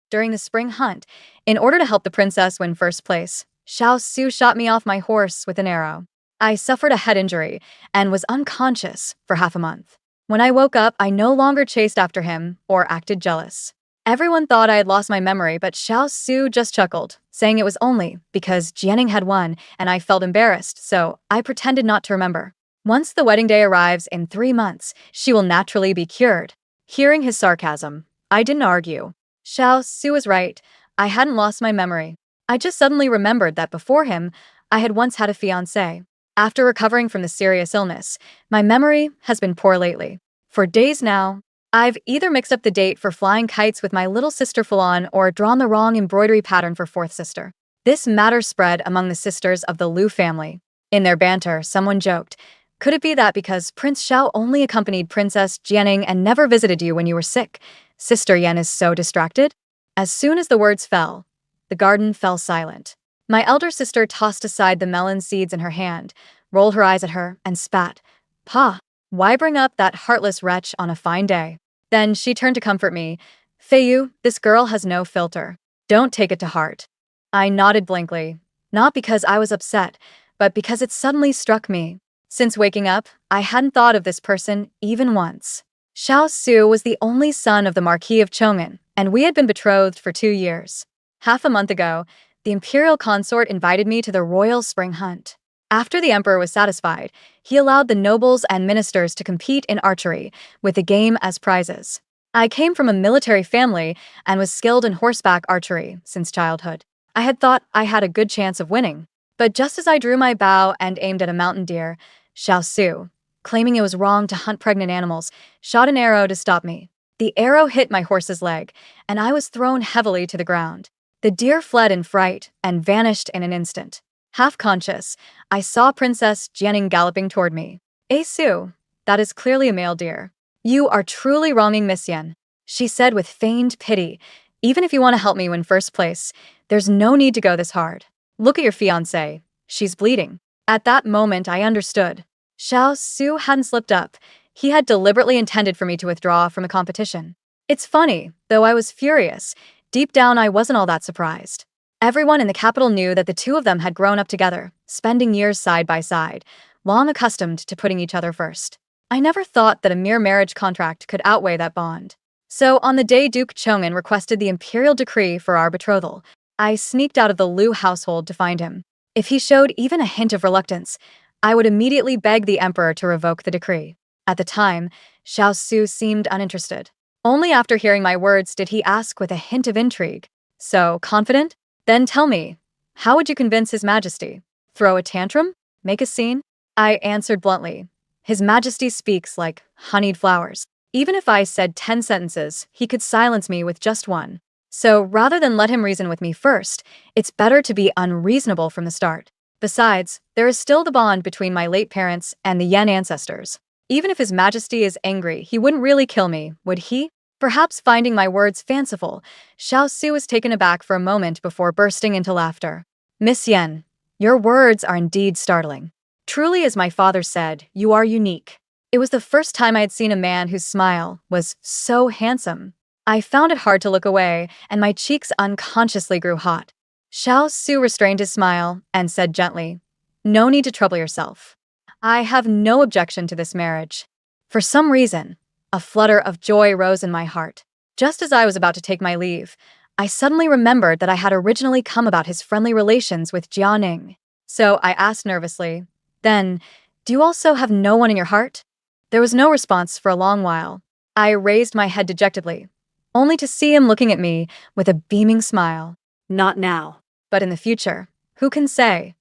during the spring hunt, in order to help the princess win first place, Xiao Su shot me off my horse with an arrow. I suffered a head injury and was unconscious for half a month. When I woke up, I no longer chased after him or acted jealous. Everyone thought I had lost my memory, but Xiao Su just chuckled, saying it was only because Jianing had won and I felt embarrassed, so I pretended not to remember. Once the wedding day arrives in 3 months, she will naturally be cured. Hearing his sarcasm, I didn't argue. Xiao Su was right. I hadn't lost my memory. I just suddenly remembered that before him, I had once had a fiancé. After recovering from the serious illness, my memory has been poor lately. For days now, I've either mixed up the date for flying kites with my little sister Falon or drawn the wrong embroidery pattern for fourth sister. This matter spread among the sisters of the Liu family. In their banter, someone joked, "Could it be that because Prince Xiao only accompanied Princess Jianing and never visited you when you were sick, Sister Yan is so distracted?" As soon as the words fell, the garden fell silent. My elder sister tossed aside the melon seeds in her hand, rolled her eyes at her, and spat. "Pa, why bring up that heartless wretch on a fine day?" Then she turned to comfort me. "Feiyu, this girl has no filter. Don't take it to heart." I nodded blankly, not because I was upset, but because it suddenly struck me. Since waking up, I hadn't thought of this person even once. Xiao Su was the only son of the Marquis of Chong'an, and we had been betrothed for 2 years. Half a month ago, the imperial consort invited me to the royal spring hunt. After the emperor was satisfied, he allowed the nobles and ministers to compete in archery, with the game as prizes. I came from a military family and was skilled in horseback archery since childhood. I had thought I had a good chance of winning. But just as I drew my bow and aimed at a mountain deer, Xiao Su, claiming it was wrong to hunt pregnant animals, shot an arrow to stop me. The arrow hit my horse's leg, and I was thrown heavily to the ground. The deer fled in fright and vanished in an instant. Half conscious, I saw Princess Jianing galloping toward me. Su, that is clearly a male deer. You are truly wronging Miss Yan," she said with feigned pity. "Even if you want to help me win first place, there's no need to go this hard. Look at your fiancé. She's bleeding." At that moment, I understood. Xiao Su hadn't slipped up. He had deliberately intended for me to withdraw from the competition. It's funny, though I was furious. Deep down, I wasn't all that surprised. Everyone in the capital knew that the two of them had grown up together, spending years side by side, long accustomed to putting each other first. I never thought that a mere marriage contract could outweigh that bond. So on the day Duke Chong'an requested the imperial decree for our betrothal, I sneaked out of the Liu household to find him. If he showed even a hint of reluctance, I would immediately beg the emperor to revoke the decree. At the time, Xiao Su seemed uninterested. Only after hearing my words did he ask with a hint of intrigue. "So, confident? Then tell me, how would you convince His Majesty? Throw a tantrum? Make a scene?" I answered bluntly. His Majesty speaks like honeyed flowers. Even if I said 10 sentences, he could silence me with just one. So rather than let him reason with me first, it's better to be unreasonable from the start. Besides, there is still the bond between my late parents and the Yan ancestors. Even if His Majesty is angry, he wouldn't really kill me, would he? Perhaps finding my words fanciful, Xiao Su was taken aback for a moment before bursting into laughter. "Miss Yan, your words are indeed startling. Truly, as my father said, you are unique." It was the first time I had seen a man whose smile was so handsome. I found it hard to look away, and my cheeks unconsciously grew hot. Xiao Su restrained his smile and said gently, "No need to trouble yourself. I have no objection to this marriage." For some reason, a flutter of joy rose in my heart. Just as I was about to take my leave, I suddenly remembered that I had originally come about his friendly relations with Jianing. So I asked nervously, "Then, do you also have no one in your heart?" There was no response for a long while. I raised my head dejectedly, only to see him looking at me with a beaming smile. "Not now, but in the future. Who can say?"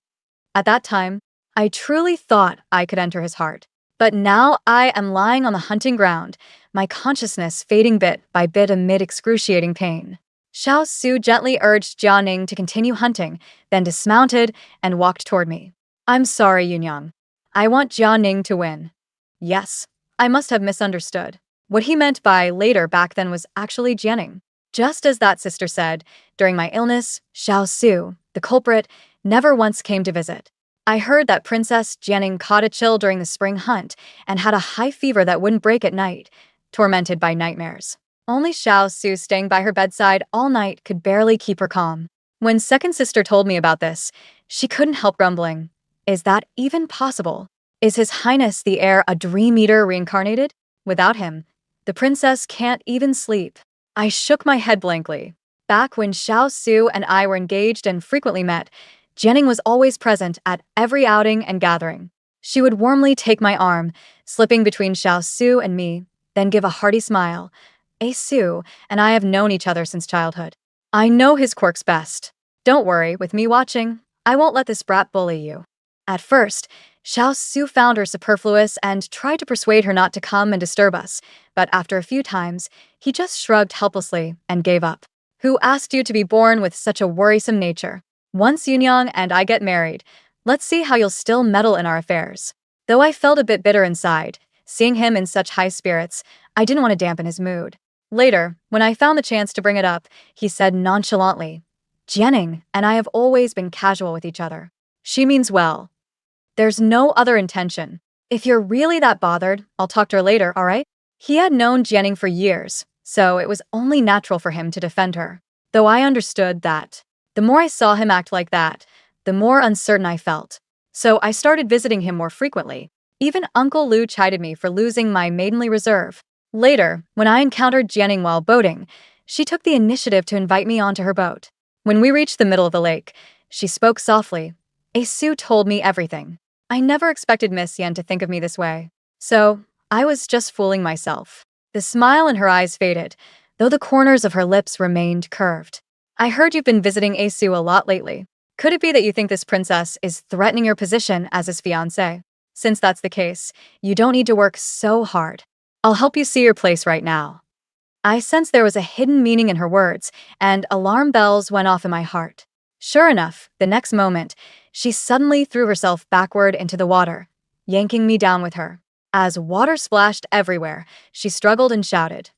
At that time, I truly thought I could enter his heart. But now I am lying on the hunting ground, my consciousness fading bit by bit amid excruciating pain. Xiao Su gently urged Jianing to continue hunting, then dismounted and walked toward me. "I'm sorry, Yunyang. I want Jianing to win." Yes, I must have misunderstood. What he meant by later back then was actually Jianing. Just as that sister said, during my illness, Xiao Su, the culprit, never once came to visit. I heard that Princess Jianing caught a chill during the spring hunt and had a high fever that wouldn't break at night, tormented by nightmares. Only Xiao Su staying by her bedside all night could barely keep her calm. When second sister told me about this, she couldn't help grumbling. Is that even possible? Is His Highness the heir a dream eater reincarnated? Without him, the princess can't even sleep. I shook my head blankly. Back when Xiao Su and I were engaged and frequently met, Jianing was always present at every outing and gathering. She would warmly take my arm, slipping between Xiao Su and me, then give a hearty smile. Su and I have known each other since childhood. I know his quirks best. Don't worry, with me watching, I won't let this brat bully you. At first, Xiao Su found her superfluous and tried to persuade her not to come and disturb us, but after a few times, he just shrugged helplessly and gave up. Who asked you to be born with such a worrisome nature? Once Yunyang and I get married, let's see how you'll still meddle in our affairs. Though I felt a bit bitter inside, seeing him in such high spirits, I didn't want to dampen his mood. Later, when I found the chance to bring it up, he said nonchalantly, Jianing and I have always been casual with each other. She means well. There's no other intention. If you're really that bothered, I'll talk to her later, alright? He had known Jianing for years, so it was only natural for him to defend her. Though I understood that. The more I saw him act like that, the more uncertain I felt. So I started visiting him more frequently. Even Uncle Lu chided me for losing my maidenly reserve. Later, when I encountered Jianing while boating, she took the initiative to invite me onto her boat. When we reached the middle of the lake, she spoke softly. Su told me everything. I never expected Miss Yen to think of me this way. So, I was just fooling myself. The smile in her eyes faded, though the corners of her lips remained curved. I heard you've been visiting Su a lot lately. Could it be that you think this princess is threatening your position as his fiancé? Since that's the case, you don't need to work so hard. I'll help you see your place right now. I sensed there was a hidden meaning in her words, and alarm bells went off in my heart. Sure enough, the next moment, she suddenly threw herself backward into the water, yanking me down with her. As water splashed everywhere, she struggled and shouted,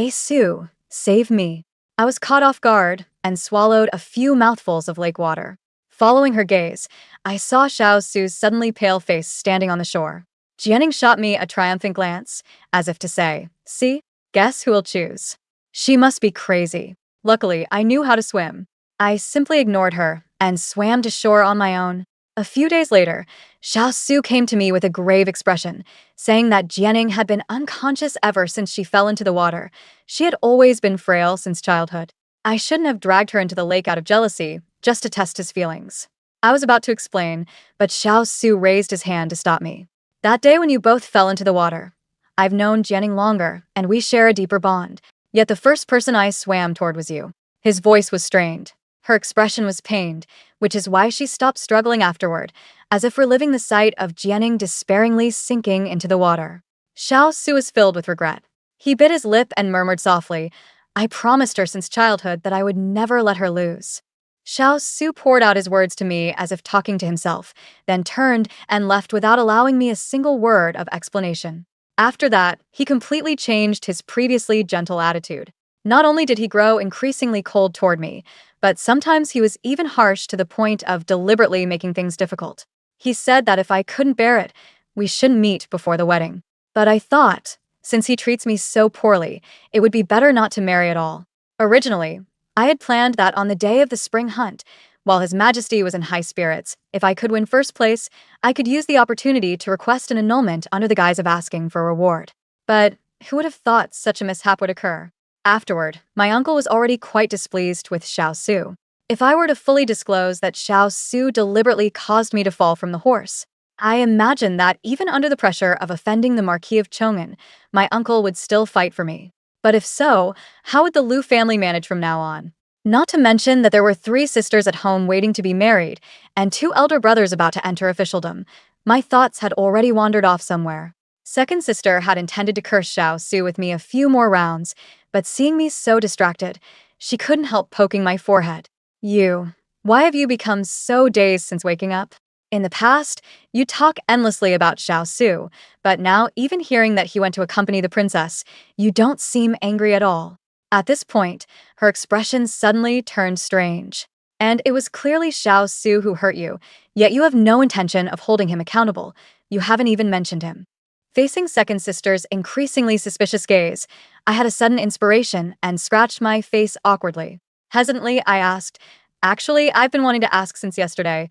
Su, save me. I was caught off guard and swallowed a few mouthfuls of lake water. Following her gaze, I saw Xiao Su's suddenly pale face standing on the shore. Jianing shot me a triumphant glance, as if to say, see, guess who'll choose. She must be crazy. Luckily, I knew how to swim. I simply ignored her and swam to shore on my own. A few days later, Xiao Su came to me with a grave expression, saying that Jianing had been unconscious ever since she fell into the water. She had always been frail since childhood. I shouldn't have dragged her into the lake out of jealousy, just to test his feelings. I was about to explain, but Xiao Su raised his hand to stop me. That day when you both fell into the water, I've known Jianing longer, and we share a deeper bond. Yet the first person I swam toward was you. His voice was strained. Her expression was pained, which is why she stopped struggling afterward, as if reliving the sight of Jianing despairingly sinking into the water. Xiao Su was filled with regret. He bit his lip and murmured softly, I promised her since childhood that I would never let her lose. Xiao Su poured out his words to me as if talking to himself, then turned and left without allowing me a single word of explanation. After that, he completely changed his previously gentle attitude. Not only did he grow increasingly cold toward me, but sometimes he was even harsh to the point of deliberately making things difficult. He said that if I couldn't bear it, we shouldn't meet before the wedding. But I thought, since he treats me so poorly, it would be better not to marry at all. Originally, I had planned that on the day of the spring hunt, while His Majesty was in high spirits, if I could win first place, I could use the opportunity to request an annulment under the guise of asking for a reward. But who would have thought such a mishap would occur? Afterward, my uncle was already quite displeased with Xiao Su. If I were to fully disclose that Xiao Su deliberately caused me to fall from the horse, I imagined that even under the pressure of offending the Marquis of Chong'an, my uncle would still fight for me. But if so, how would the Lu family manage from now on? Not to mention that there were 3 sisters at home waiting to be married, and 2 elder brothers about to enter officialdom. My thoughts had already wandered off somewhere. Second sister had intended to curse Xiao Su with me a few more rounds, but seeing me so distracted, she couldn't help poking my forehead. Why have you become so dazed since waking up? In the past, you talk endlessly about Xiao Su, but now even hearing that he went to accompany the princess, you don't seem angry at all. At this point, her expression suddenly turned strange. And it was clearly Xiao Su who hurt you, yet you have no intention of holding him accountable. You haven't even mentioned him. Facing second sister's increasingly suspicious gaze, I had a sudden inspiration and scratched my face awkwardly. Hesitantly, I asked, "Actually, I've been wanting to ask since yesterday.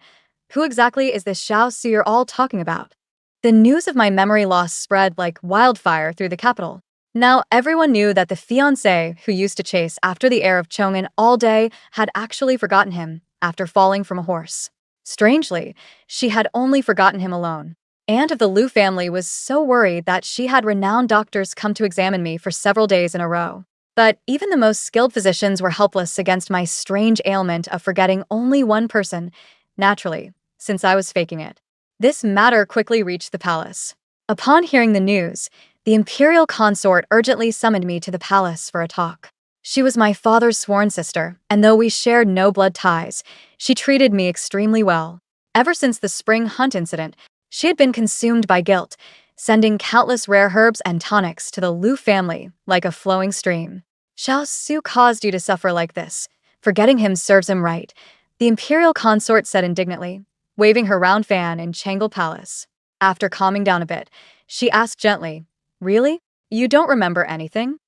Who exactly is this Xiao Su you're all talking about?" The news of my memory loss spread like wildfire through the capital. Now everyone knew that the fiancé who used to chase after the heir of Chong'an all day had actually forgotten him after falling from a horse. Strangely, she had only forgotten him alone. Aunt of the Liu family was so worried that she had renowned doctors come to examine me for several days in a row. But even the most skilled physicians were helpless against my strange ailment of forgetting only one person, naturally, since I was faking it. This matter quickly reached the palace. Upon hearing the news, the imperial consort urgently summoned me to the palace for a talk. She was my father's sworn sister, and though we shared no blood ties, she treated me extremely well. Ever since the spring hunt incident, she had been consumed by guilt, sending countless rare herbs and tonics to the Liu family like a flowing stream. "Xiao Su caused you to suffer like this. Forgetting him serves him right," the imperial consort said indignantly, waving her round fan in Changle Palace. After calming down a bit, she asked gently, "Really? You don't remember anything?"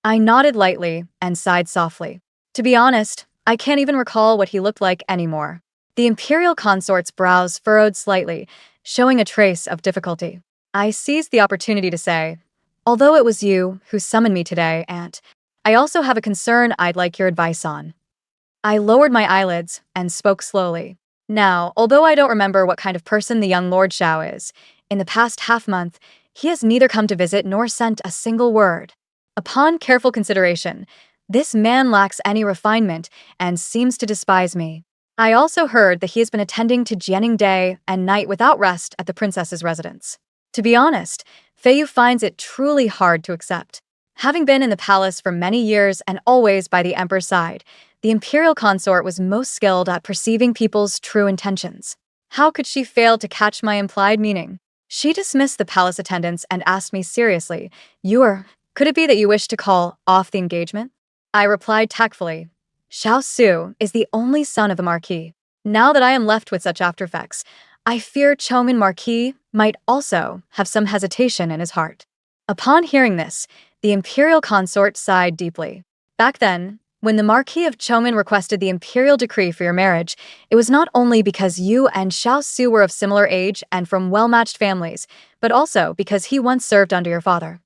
I nodded lightly and sighed softly. To be honest, I can't even recall what he looked like anymore. The imperial consort's brows furrowed slightly, showing a trace of difficulty. I seized the opportunity to say, "Although it was you who summoned me today, Aunt, I also have a concern I'd like your advice on." I lowered my eyelids and spoke slowly. "Now, although I don't remember what kind of person the young Lord Xiao is, in the past half-month, he has neither come to visit nor sent a single word. Upon careful consideration, this man lacks any refinement and seems to despise me. I also heard that he has been attending to Jianing day and night without rest at the princess's residence. To be honest, Feiyu finds it truly hard to accept. Having been in the palace for many years and always by the emperor's side, the imperial consort was most skilled at perceiving people's true intentions. How could she fail to catch my implied meaning? She dismissed the palace attendants and asked me seriously, Could it be that you wish to call off the engagement?" I replied tactfully, "Xiao Su is the only son of the marquis. Now that I am left with such aftereffects, I fear Chong'an marquis might also have some hesitation in his heart." Upon hearing this, the imperial consort sighed deeply. "Back then, when the Marquis of Chong'an requested the imperial decree for your marriage, it was not only because you and Xiao Su were of similar age and from well-matched families, but also because he once served under your father.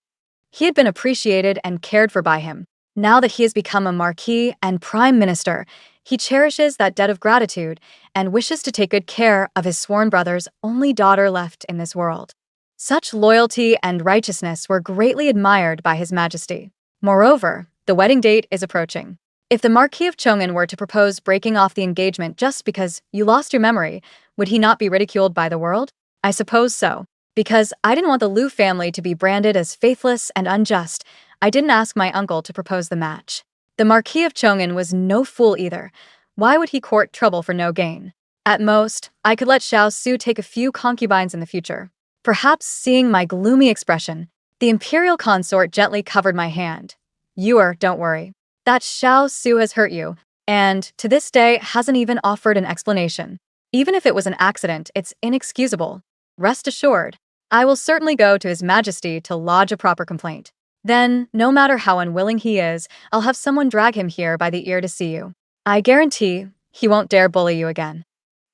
He had been appreciated and cared for by him. Now that he has become a marquis and prime minister, he cherishes that debt of gratitude and wishes to take good care of his sworn brother's only daughter left in this world. Such loyalty and righteousness were greatly admired by His Majesty. Moreover, the wedding date is approaching. If the Marquis of Chong'an were to propose breaking off the engagement just because you lost your memory, would he not be ridiculed by the world? I suppose so. Because I didn't want the Liu family to be branded as faithless and unjust, I didn't ask my uncle to propose the match. The Marquis of Chong'an was no fool either. Why would he court trouble for no gain? At most, I could let Xiao Su take a few concubines in the future. Perhaps seeing my gloomy expression, the imperial consort gently covered my hand. Don't worry. That Xiao Su has hurt you, and to this day hasn't even offered an explanation. Even if it was an accident, it's inexcusable. Rest assured, I will certainly go to His Majesty to lodge a proper complaint. Then, no matter how unwilling he is, I'll have someone drag him here by the ear to see you. I guarantee he won't dare bully you again."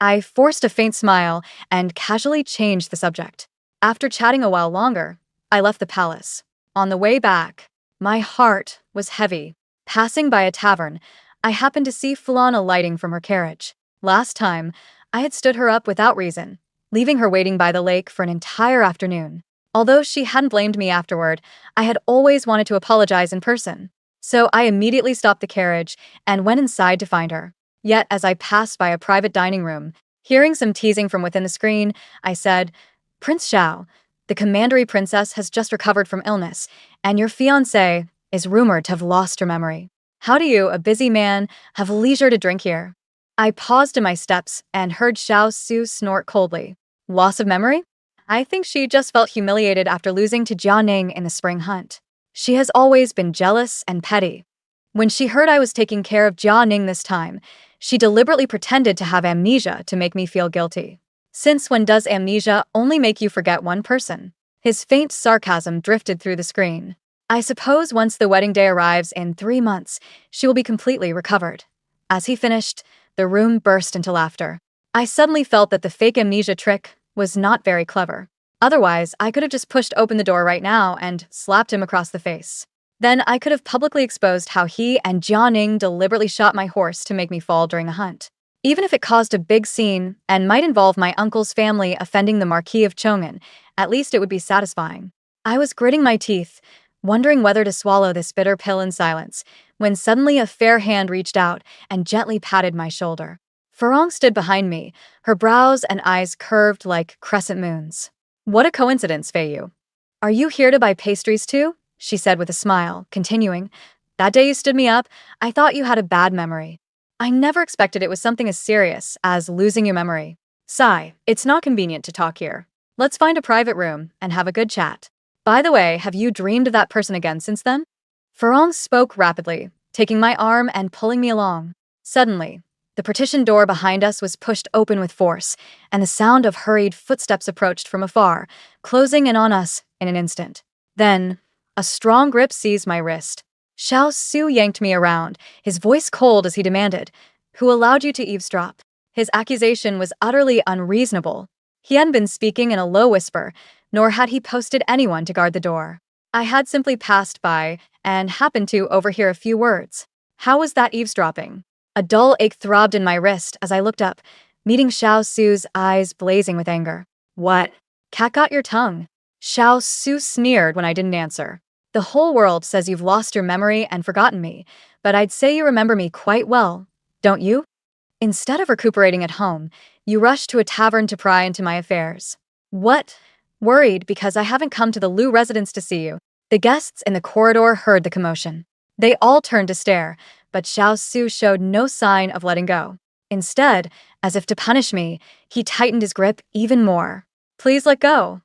I forced a faint smile and casually changed the subject. After chatting a while longer, I left the palace. On the way back, my heart was heavy. Passing by a tavern, I happened to see Fulan alighting from her carriage. Last time, I had stood her up without reason, leaving her waiting by the lake for an entire afternoon. Although she hadn't blamed me afterward, I had always wanted to apologize in person. So I immediately stopped the carriage and went inside to find her. Yet as I passed by a private dining room, hearing some teasing from within the screen, I said, "Prince Xiao, the commandery princess has just recovered from illness, and your fiancée is rumored to have lost her memory. How do you, a busy man, have leisure to drink here?" I paused in my steps and heard Xiao Su snort coldly. Loss of memory? I think she just felt humiliated after losing to Jia Ning in the spring hunt. She has always been jealous and petty. When she heard I was taking care of Jia Ning this time, she deliberately pretended to have amnesia to make me feel guilty. Since when does amnesia only make you forget one person? His faint sarcasm drifted through the screen. I suppose once the wedding day arrives in 3 months, she will be completely recovered. As he finished, the room burst into laughter. I suddenly felt that the fake amnesia trick was not very clever. Otherwise, I could have just pushed open the door right now and slapped him across the face. Then I could have publicly exposed how he and Jianing deliberately shot my horse to make me fall during a hunt. Even if it caused a big scene and might involve my uncle's family offending the Marquis of Chong'an, at least it would be satisfying. I was gritting my teeth, wondering whether to swallow this bitter pill in silence, when suddenly a fair hand reached out and gently patted my shoulder. Farong stood behind me, her brows and eyes curved like crescent moons. "What a coincidence, Feiyu. Are you here to buy pastries too?" she said with a smile, continuing, "That day you stood me up, I thought you had a bad memory. I never expected it was something as serious as losing your memory. Sigh, it's not convenient to talk here. Let's find a private room and have a good chat. By the way, have you dreamed of that person again since then?" Farong spoke rapidly, taking my arm and pulling me along. Suddenly, the partition door behind us was pushed open with force, and the sound of hurried footsteps approached from afar, closing in on us in an instant. Then, a strong grip seized my wrist. Xiao Su yanked me around, his voice cold as he demanded, "Who allowed you to eavesdrop?" His accusation was utterly unreasonable. He hadn't been speaking in a low whisper, nor had he posted anyone to guard the door. I had simply passed by and happened to overhear a few words. How was that eavesdropping? A dull ache throbbed in my wrist as I looked up, meeting Xiao Su's eyes blazing with anger. "What? Cat got your tongue?" Xiao Su sneered when I didn't answer. "The whole world says you've lost your memory and forgotten me, but I'd say you remember me quite well, don't you? Instead of recuperating at home, you rush to a tavern to pry into my affairs. What? Worried because I haven't come to the Lu residence to see you." The guests in the corridor heard the commotion. They all turned to stare, but Xiao Su showed no sign of letting go. Instead, as if to punish me, he tightened his grip even more. "Please let go."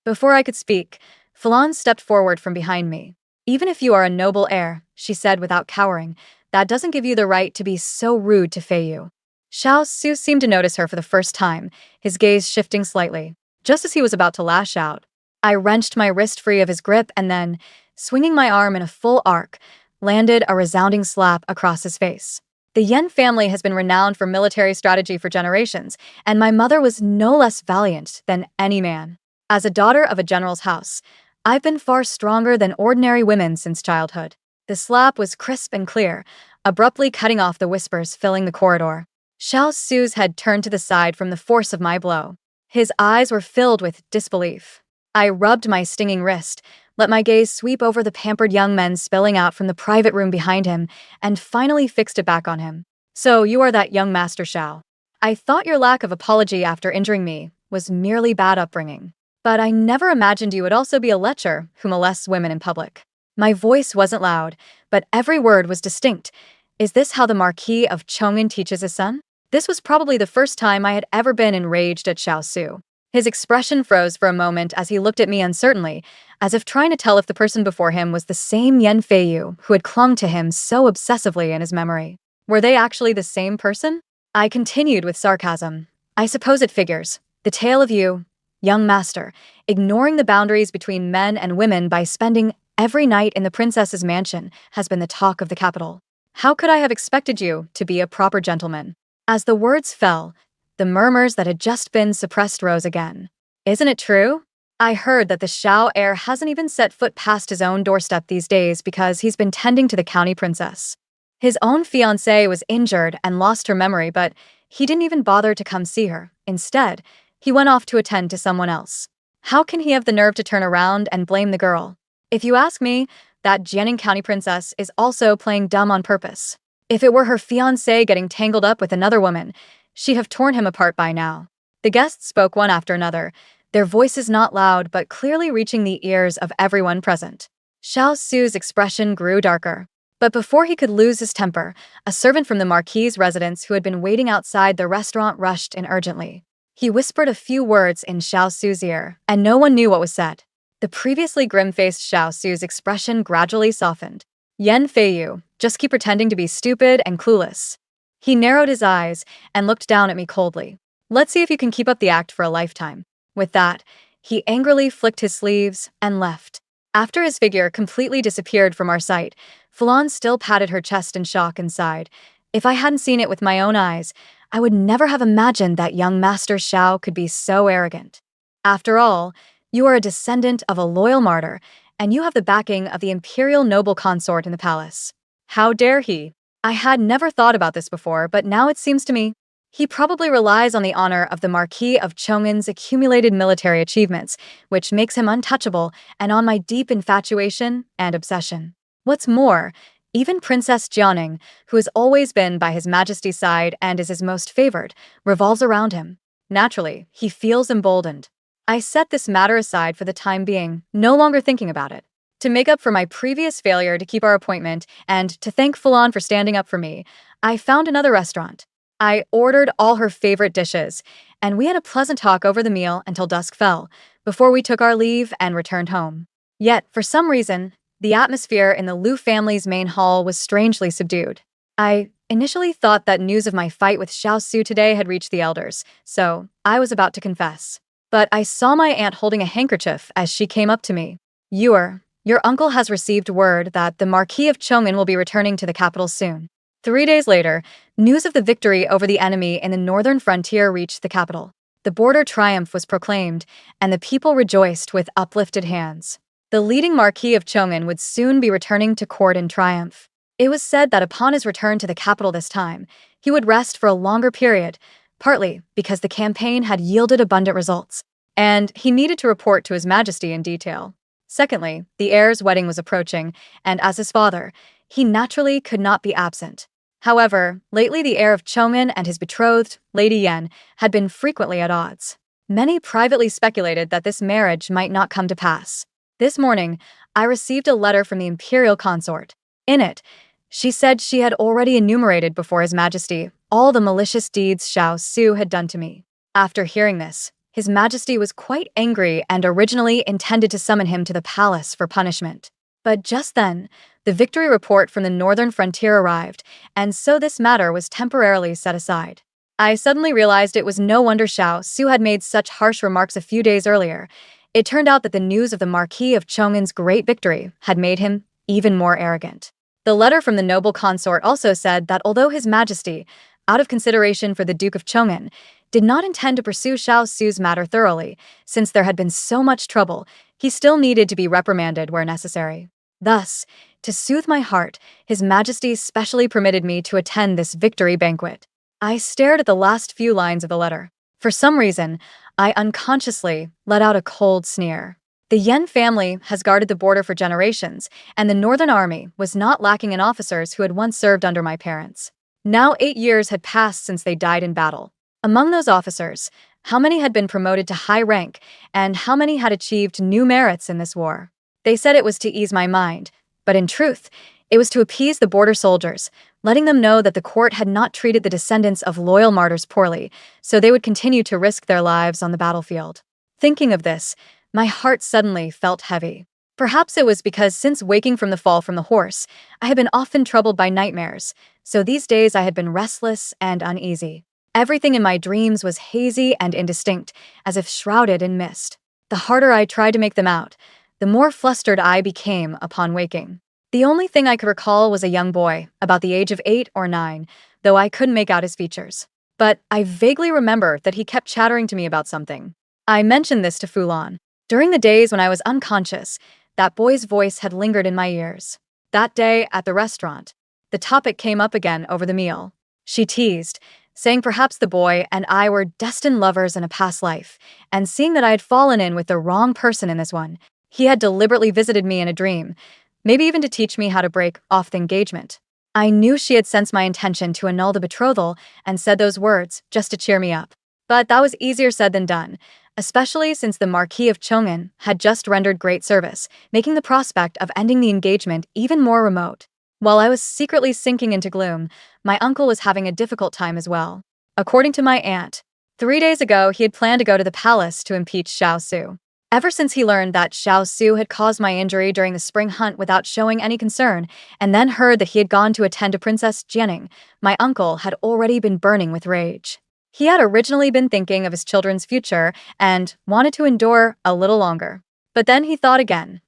Before I could speak, Falon stepped forward from behind me. "Even if you are a noble heir," she said without cowering, "that doesn't give you the right to be so rude to Feiyu." Xiao Su seemed to notice her for the first time, his gaze shifting slightly. Just as he was about to lash out, I wrenched my wrist free of his grip and then, swinging my arm in a full arc, landed a resounding slap across his face. The Yen family has been renowned for military strategy for generations, and my mother was no less valiant than any man. As a daughter of a general's house, I've been far stronger than ordinary women since childhood. The slap was crisp and clear, abruptly cutting off the whispers filling the corridor. Xiao Su's head turned to the side from the force of my blow. His eyes were filled with disbelief. I rubbed my stinging wrist, let my gaze sweep over the pampered young men spilling out from the private room behind him, and finally fixed it back on him. "So you are that young Master Xiao. I thought your lack of apology after injuring me was merely bad upbringing. But I never imagined you would also be a lecher who molests women in public." My voice wasn't loud, but every word was distinct. Is this how the Marquis of Chong'an teaches his son? This was probably the first time I had ever been enraged at Xiao Su. His expression froze for a moment as he looked at me uncertainly, as if trying to tell if the person before him was the same Yan Feiyu who had clung to him so obsessively in his memory. Were they actually the same person? I continued with sarcasm. "I suppose it figures. The tale of you, young master, ignoring the boundaries between men and women by spending every night in the princess's mansion has been the talk of the capital. How could I have expected you to be a proper gentleman?" As the words fell, the murmurs that had just been suppressed rose again. "Isn't it true? I heard that the Xiao heir hasn't even set foot past his own doorstep these days because he's been tending to the county princess. His own fiancée was injured and lost her memory, but he didn't even bother to come see her. Instead, he went off to attend to someone else. How can he have the nerve to turn around and blame the girl? If you ask me, that Jianing County princess is also playing dumb on purpose. If it were her fiancé getting tangled up with another woman, she'd have torn him apart by now." The guests spoke one after another, their voices not loud but clearly reaching the ears of everyone present. Xiao Su's expression grew darker. But before he could lose his temper, a servant from the Marquis's residence who had been waiting outside the restaurant rushed in urgently. He whispered a few words in Xiao Su's ear, and no one knew what was said. The previously grim-faced Xiao Su's expression gradually softened. "Yan Feiyu, just keep pretending to be stupid and clueless." He narrowed his eyes and looked down at me coldly. "Let's see if you can keep up the act for a lifetime." With that, He angrily flicked his sleeves and left. After his figure completely disappeared from our sight, Falon still patted her chest in shock and sighed. If I hadn't seen it with my own eyes, I would never have imagined that young Master Xiao could be so arrogant. After all, you are a descendant of a loyal martyr, and you have the backing of the imperial noble consort in the palace. How dare he? I had never thought about this before, but now it seems to me he probably relies on the honor of the Marquis of Chong'an's accumulated military achievements, which makes him untouchable, and on my deep infatuation and obsession. What's more, even Princess Jianing, who has always been by His Majesty's side and is his most favored, revolves around him. Naturally, he feels emboldened. I set this matter aside for the time being, no longer thinking about it. To make up for my previous failure to keep our appointment and to thank Falon for standing up for me, I found another restaurant. I ordered all her favorite dishes, and we had a pleasant talk over the meal until dusk fell, before we took our leave and returned home. Yet, for some reason, the atmosphere in the Liu family's main hall was strangely subdued. I initially thought that news of my fight with Xiao Su today had reached the elders, so I was about to confess. But I saw my aunt holding a handkerchief as she came up to me. Your uncle has received word that the Marquis of Chong'an will be returning to the capital soon. 3 days later, news of the victory over the enemy in the northern frontier reached the capital. The border triumph was proclaimed, and the people rejoiced with uplifted hands. The leading Marquis of Chong'an would soon be returning to court in triumph. It was said that upon his return to the capital this time, he would rest for a longer period, partly because the campaign had yielded abundant results, and he needed to report to His Majesty in detail. Secondly, the heir's wedding was approaching, and as his father, he naturally could not be absent. However, lately the heir of Chong'an and his betrothed, Lady Yan, had been frequently at odds. Many privately speculated that this marriage might not come to pass. This morning, I received a letter from the imperial consort. In it, she said she had already enumerated before His Majesty all the malicious deeds Xiao Su had done to me. After hearing this, His Majesty was quite angry and originally intended to summon him to the palace for punishment. But just then, the victory report from the northern frontier arrived, and so this matter was temporarily set aside. I suddenly realized it was no wonder Xiao Su had made such harsh remarks a few days earlier. It turned out that the news of the Marquis of Chong'an's great victory had made him even more arrogant. The letter from the noble consort also said that although His Majesty, out of consideration for the Duke of Chong'an, did not intend to pursue Xiao Su's matter thoroughly, since there had been so much trouble, he still needed to be reprimanded where necessary. Thus, to soothe my heart, His Majesty specially permitted me to attend this victory banquet. I stared at the last few lines of the letter. For some reason, I unconsciously let out a cold sneer. The Yan family has guarded the border for generations, and the Northern Army was not lacking in officers who had once served under my parents. Now 8 years had passed since they died in battle. Among those officers, how many had been promoted to high rank, and how many had achieved new merits in this war? They said it was to ease my mind, but in truth, it was to appease the border soldiers, letting them know that the court had not treated the descendants of loyal martyrs poorly, so they would continue to risk their lives on the battlefield. Thinking of this, my heart suddenly felt heavy. Perhaps it was because since waking from the fall from the horse, I had been often troubled by nightmares, so these days I had been restless and uneasy. Everything in my dreams was hazy and indistinct, as if shrouded in mist. The harder I tried to make them out, the more flustered I became upon waking. The only thing I could recall was a young boy, about the age of 8 or 9, though I couldn't make out his features. But I vaguely remember that he kept chattering to me about something. I mentioned this to Falon. During the days when I was unconscious, that boy's voice had lingered in my ears. That day, at the restaurant, the topic came up again over the meal. She teased, saying perhaps the boy and I were destined lovers in a past life, and seeing that I had fallen in with the wrong person in this one, he had deliberately visited me in a dream, maybe even to teach me how to break off the engagement. I knew she had sensed my intention to annul the betrothal and said those words just to cheer me up. But that was easier said than done, especially since the Marquis of Chong'an had just rendered great service, making the prospect of ending the engagement even more remote. While I was secretly sinking into gloom, my uncle was having a difficult time as well. According to my aunt, 3 days ago he had planned to go to the palace to impeach Xiao Su. Ever since he learned that Xiao Su had caused my injury during the spring hunt without showing any concern, and then heard that he had gone to attend to Princess Jianing, my uncle had already been burning with rage. He had originally been thinking of his children's future and wanted to endure a little longer. But then he thought again.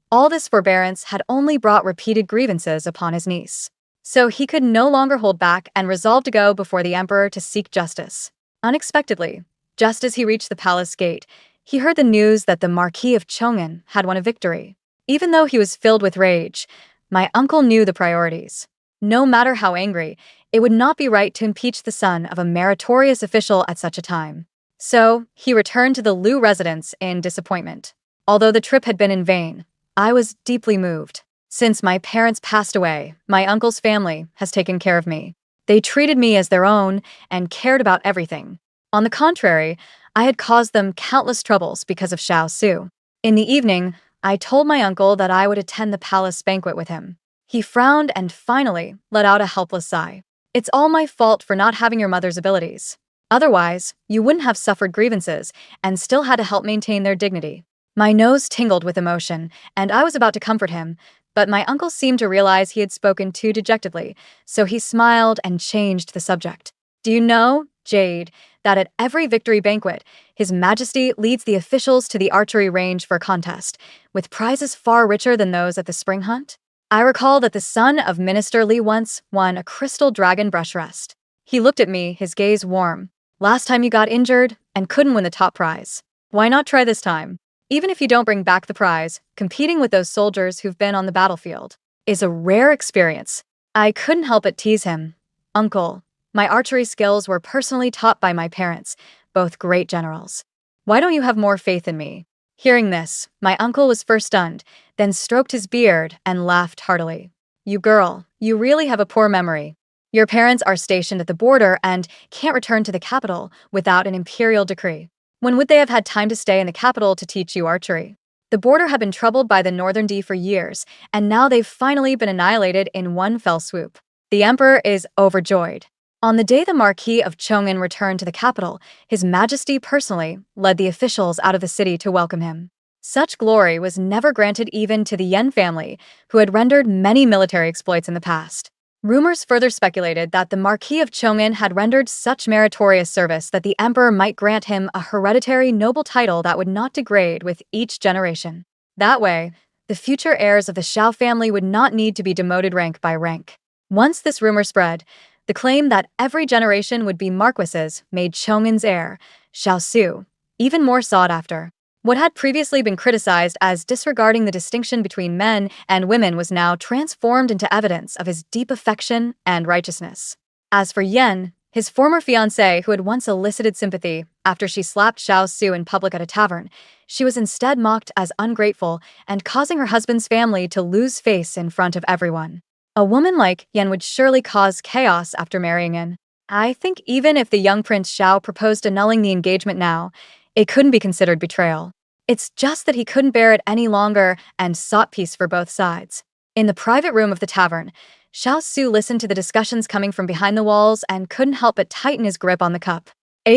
All this forbearance had only brought repeated grievances upon his niece. So he could no longer hold back and resolved to go before the emperor to seek justice. Unexpectedly, just as he reached the palace gate, he heard the news that the Marquis of Chong'an had won a victory. Even though he was filled with rage, my uncle knew the priorities. No matter how angry, it would not be right to impeach the son of a meritorious official at such a time. So, he returned to the Lu residence in disappointment. Although the trip had been in vain, I was deeply moved. Since my parents passed away, my uncle's family has taken care of me. They treated me as their own and cared about everything. On the contrary, I had caused them countless troubles because of Xiao Su. In the evening, I told my uncle that I would attend the palace banquet with him. He frowned and finally let out a helpless sigh. It's all my fault for not having your mother's abilities. Otherwise, you wouldn't have suffered grievances and still had to help maintain their dignity. My nose tingled with emotion, and I was about to comfort him, but my uncle seemed to realize he had spoken too dejectedly, so he smiled and changed the subject. Do you know, Jade, that at every victory banquet, His Majesty leads the officials to the archery range for a contest, with prizes far richer than those at the spring hunt? I recall that the son of Minister Li once won a crystal dragon brush rest. He looked at me, his gaze warm. Last time you got injured and couldn't win the top prize. Why not try this time? Even if you don't bring back the prize, competing with those soldiers who've been on the battlefield is a rare experience. I couldn't help but tease him. Uncle, my archery skills were personally taught by my parents, both great generals. Why don't you have more faith in me? Hearing this, my uncle was first stunned, then stroked his beard and laughed heartily. You girl, you really have a poor memory. Your parents are stationed at the border and can't return to the capital without an imperial decree. When would they have had time to stay in the capital to teach you archery? The border had been troubled by the Northern Dee for years, and now they've finally been annihilated in one fell swoop. The emperor is overjoyed. On the day the Marquis of Chong'an returned to the capital, His Majesty personally led the officials out of the city to welcome him. Such glory was never granted even to the Yen family, who had rendered many military exploits in the past. Rumors further speculated that the Marquis of Chong'an had rendered such meritorious service that the emperor might grant him a hereditary noble title that would not degrade with each generation. That way, the future heirs of the Xiao family would not need to be demoted rank by rank. Once this rumor spread, the claim that every generation would be marquises made Chong'an's heir, Xiao Su, even more sought after. What had previously been criticized as disregarding the distinction between men and women was now transformed into evidence of his deep affection and righteousness. As for Yen, his former fiancée who had once elicited sympathy after she slapped Xiao Su in public at a tavern, she was instead mocked as ungrateful and causing her husband's family to lose face in front of everyone. A woman like Yen would surely cause chaos after marrying in. I think even if the young Prince Xiao proposed annulling the engagement now, it couldn't be considered betrayal. It's just that he couldn't bear it any longer and sought peace for both sides. In the private room of the tavern, Xiao Su listened to the discussions coming from behind the walls and couldn't help but tighten his grip on the cup.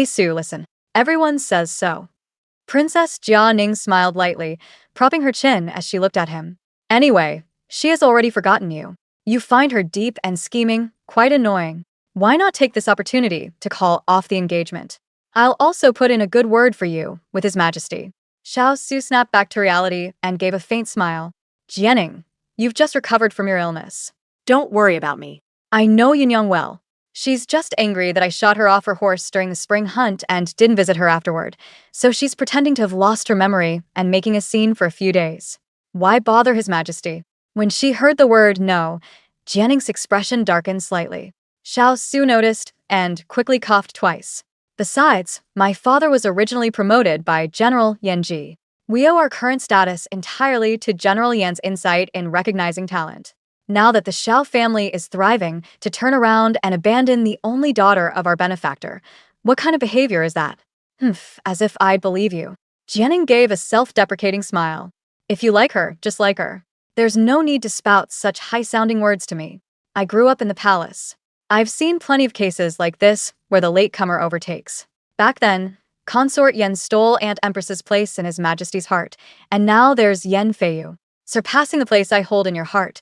Su, listen. Everyone says so. Princess Jia Ning smiled lightly, propping her chin as she looked at him. Anyway, she has already forgotten you. You find her deep and scheming, quite annoying. Why not take this opportunity to call off the engagement? I'll also put in a good word for you with His Majesty. Xiao Su snapped back to reality and gave a faint smile. Jianing, you've just recovered from your illness. Don't worry about me. I know Yunyang well. She's just angry that I shot her off her horse during the spring hunt and didn't visit her afterward, so she's pretending to have lost her memory and making a scene for a few days. Why bother His Majesty? When she heard the word no, Jianing's expression darkened slightly. Xiao Su noticed and quickly coughed twice. Besides, my father was originally promoted by General Yan Ji. We owe our current status entirely to General Yan's insight in recognizing talent. Now that the Xiao family is thriving, to turn around and abandon the only daughter of our benefactor, what kind of behavior is that? As if I'd believe you. Jianing gave a self-deprecating smile. If you like her, just like her. There's no need to spout such high-sounding words to me. I grew up in the palace. I've seen plenty of cases like this where the latecomer overtakes. Back then, Consort Yen stole Aunt Empress's place in His Majesty's heart, and now there's Yen Feiyu, surpassing the place I hold in your heart.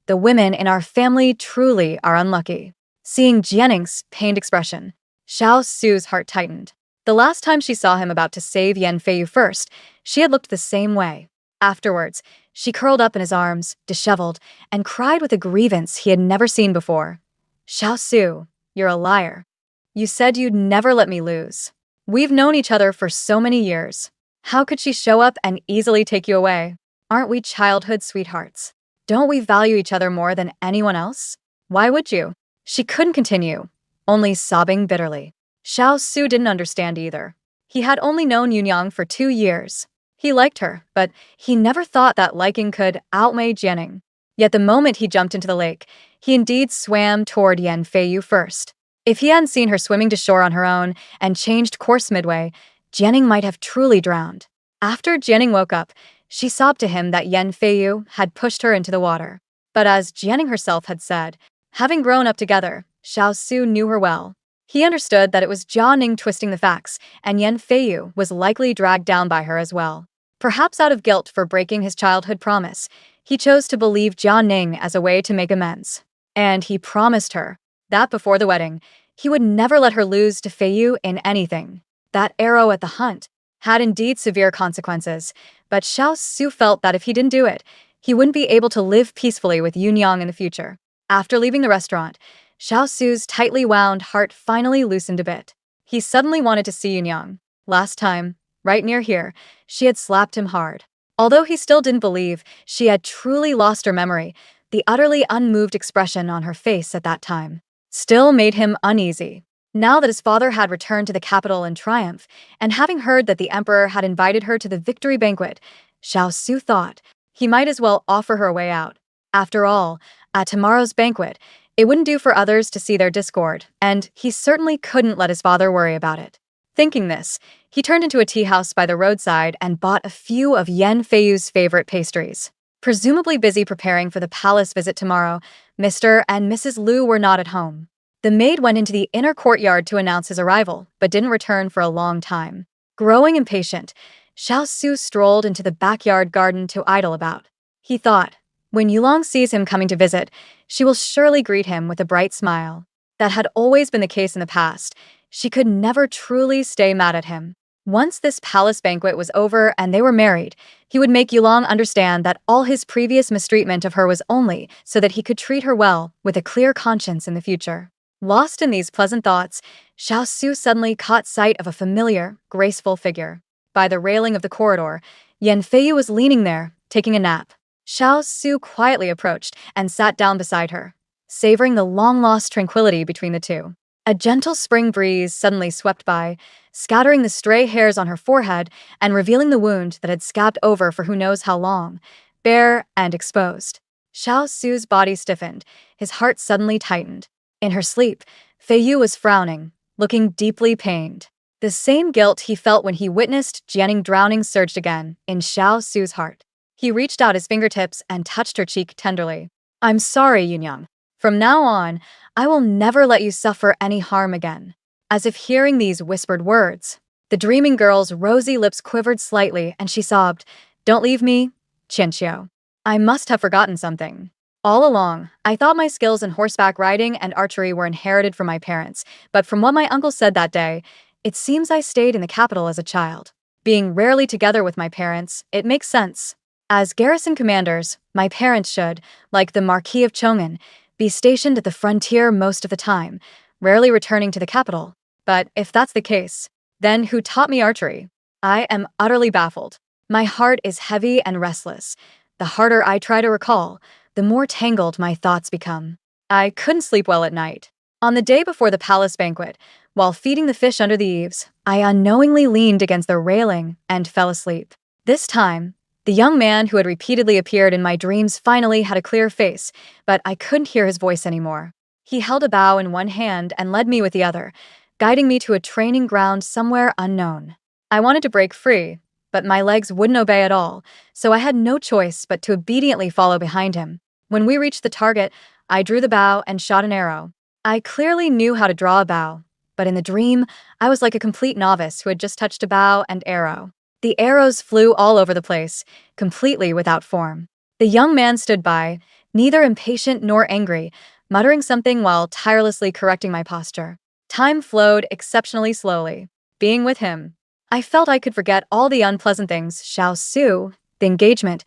The women in our family truly are unlucky. Seeing Jianing's pained expression, Xiao Su's heart tightened. The last time she saw him about to save Yan Feiyu first, she had looked the same way. Afterwards, she curled up in his arms, disheveled, and cried with a grievance he had never seen before. Xiao Su, you're a liar. You said you'd never let me lose. We've known each other for so many years. How could she show up and easily take you away? Aren't we childhood sweethearts? Don't we value each other more than anyone else? Why would you? She couldn't continue, only sobbing bitterly. Xiao Su didn't understand either. He had only known Yunyang for 2 years. He liked her, but he never thought that liking could outweigh Jianing. Yet the moment he jumped into the lake, he indeed swam toward Yan Feiyu first. If he hadn't seen her swimming to shore on her own and changed course midway, Jianing might have truly drowned. After Jianing woke up, she sobbed to him that Yan Feiyu had pushed her into the water. But as Jianing herself had said, having grown up together, Xiao Su knew her well. He understood that it was Jia Ning twisting the facts, and Yan Feiyu was likely dragged down by her as well. Perhaps out of guilt for breaking his childhood promise, he chose to believe Jia Ning as a way to make amends. And he promised her that before the wedding, he would never let her lose to Feiyu in anything. That arrow at the hunt had indeed severe consequences, but Xiao Su felt that if he didn't do it, he wouldn't be able to live peacefully with Yunyang in the future. After leaving the restaurant, Xiao Su's tightly wound heart finally loosened a bit. He suddenly wanted to see Yunyang. Last time, right near here, she had slapped him hard. Although he still didn't believe she had truly lost her memory, the utterly unmoved expression on her face at that time still made him uneasy. Now that his father had returned to the capital in triumph, and having heard that the emperor had invited her to the victory banquet, Xiao Su thought he might as well offer her a way out. After all, at tomorrow's banquet, it wouldn't do for others to see their discord, and he certainly couldn't let his father worry about it. Thinking this, he turned into a tea house by the roadside and bought a few of Yan Feiyu's favorite pastries. Presumably busy preparing for the palace visit tomorrow, Mr. and Mrs. Liu were not at home. The maid went into the inner courtyard to announce his arrival, but didn't return for a long time. Growing impatient, Xiao Su strolled into the backyard garden to idle about. He thought, when Yulong sees him coming to visit, she will surely greet him with a bright smile. That had always been the case in the past. She could never truly stay mad at him. Once this palace banquet was over and they were married, he would make Yulong understand that all his previous mistreatment of her was only so that he could treat her well with a clear conscience in the future. Lost in these pleasant thoughts, Xiao Su suddenly caught sight of a familiar, graceful figure. By the railing of the corridor, Yan Feiyu was leaning there, taking a nap. Xiao Su quietly approached and sat down beside her, savoring the long-lost tranquility between the two. A gentle spring breeze suddenly swept by, scattering the stray hairs on her forehead and revealing the wound that had scabbed over for who knows how long, bare and exposed. Xiao Su's body stiffened, his heart suddenly tightened. In her sleep, Feiyu was frowning, looking deeply pained. The same guilt he felt when he witnessed Jianing drowning surged again in Xiao Su's heart. He reached out his fingertips and touched her cheek tenderly. I'm sorry, Yunyang. From now on, I will never let you suffer any harm again. As if hearing these whispered words, the dreaming girl's rosy lips quivered slightly and she sobbed, Don't leave me, Qianqiu. I must have forgotten something. All along, I thought my skills in horseback riding and archery were inherited from my parents, but from what my uncle said that day, it seems I stayed in the capital as a child. Being rarely together with my parents, it makes sense. As garrison commanders, my parents should, like the Marquis of Chong'an, be stationed at the frontier most of the time, rarely returning to the capital. But if that's the case, then who taught me archery? I am utterly baffled. My heart is heavy and restless. The harder I try to recall, the more tangled my thoughts become. I couldn't sleep well at night. On the day before the palace banquet, while feeding the fish under the eaves, I unknowingly leaned against the railing and fell asleep. This time, the young man who had repeatedly appeared in my dreams finally had a clear face, but I couldn't hear his voice anymore. He held a bow in one hand and led me with the other, guiding me to a training ground somewhere unknown. I wanted to break free, but my legs wouldn't obey at all, so I had no choice but to obediently follow behind him. When we reached the target, I drew the bow and shot an arrow. I clearly knew how to draw a bow, but in the dream, I was like a complete novice who had just touched a bow and arrow. The arrows flew all over the place, completely without form. The young man stood by, neither impatient nor angry, muttering something while tirelessly correcting my posture. Time flowed exceptionally slowly. Being with him, I felt I could forget all the unpleasant things, Xiao Su, the engagement,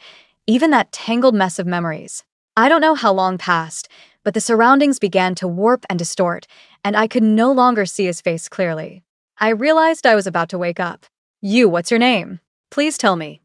even that tangled mess of memories. I don't know how long passed, but the surroundings began to warp and distort, and I could no longer see his face clearly. I realized I was about to wake up. You, what's your name? Please tell me.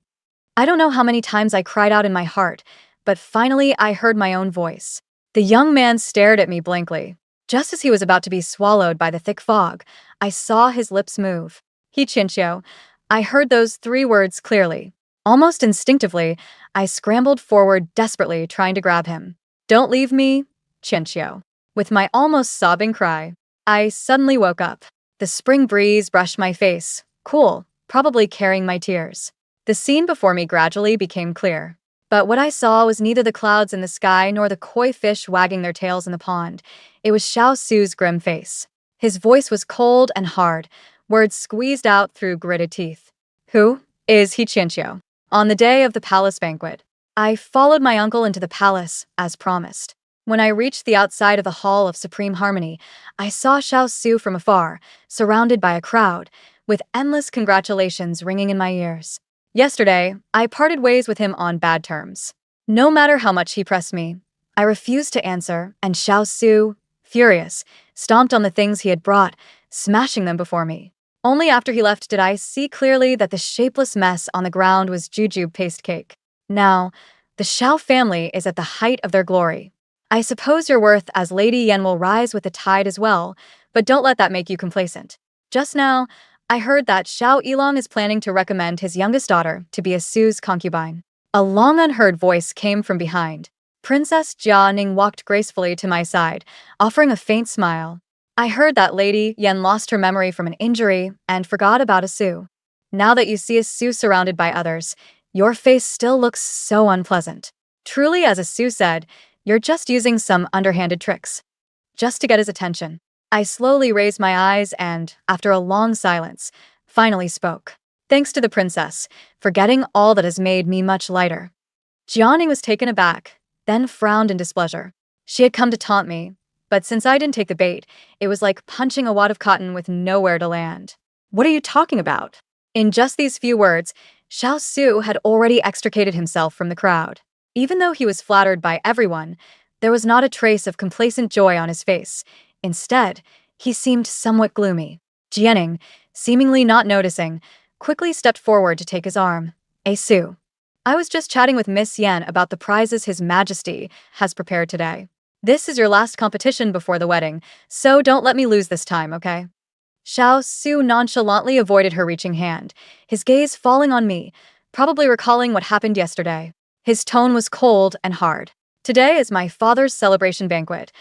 I don't know how many times I cried out in my heart, but finally I heard my own voice. The young man stared at me blankly. Just as he was about to be swallowed by the thick fog, I saw his lips move. He Chinchio. I heard those 3 words clearly. Almost instinctively, I scrambled forward desperately, trying to grab him. Don't leave me, Chinchio. With my almost sobbing cry, I suddenly woke up. The spring breeze brushed my face, cool, probably carrying my tears. The scene before me gradually became clear. But what I saw was neither the clouds in the sky nor the koi fish wagging their tails in the pond. It was Xiao Su's grim face. His voice was cold and hard, words squeezed out through gritted teeth. Who is he Chinchio? On the day of the palace banquet, I followed my uncle into the palace, as promised. When I reached the outside of the Hall of Supreme Harmony, I saw Xiao Su from afar, surrounded by a crowd, with endless congratulations ringing in my ears. Yesterday, I parted ways with him on bad terms. No matter how much he pressed me, I refused to answer, and Xiao Su, furious, stomped on the things he had brought, smashing them before me. Only after he left did I see clearly that the shapeless mess on the ground was jujube paste cake. Now, the Xiao family is at the height of their glory. I suppose your worth as Lady Yen will rise with the tide as well, but don't let that make you complacent. Just now, I heard that Xiao Yilong is planning to recommend his youngest daughter to be a Su's concubine. A long unheard voice came from behind. Princess Jia Ning walked gracefully to my side, offering a faint smile. I heard that Lady Yen lost her memory from an injury and forgot about a Su. Now that you see a Su surrounded by others, your face still looks so unpleasant. Truly, as a Su said, you're just using some underhanded tricks. Just to get his attention. I slowly raised my eyes and, after a long silence, finally spoke. Thanks to the princess, for getting all that has made me much lighter. Jianing was taken aback, then frowned in displeasure. She had come to taunt me, but since I didn't take the bait, it was like punching a wad of cotton with nowhere to land. What are you talking about? In just these few words, Xiao Su had already extricated himself from the crowd. Even though he was flattered by everyone, there was not a trace of complacent joy on his face. Instead, he seemed somewhat gloomy. Jianing, seemingly not noticing, quickly stepped forward to take his arm. Su. I was just chatting with Miss Yen about the prizes His Majesty has prepared today. This is your last competition before the wedding, so don't let me lose this time, okay? Xiao Su nonchalantly avoided her reaching hand, his gaze falling on me, probably recalling what happened yesterday. His tone was cold and hard. Today is my father's celebration banquet.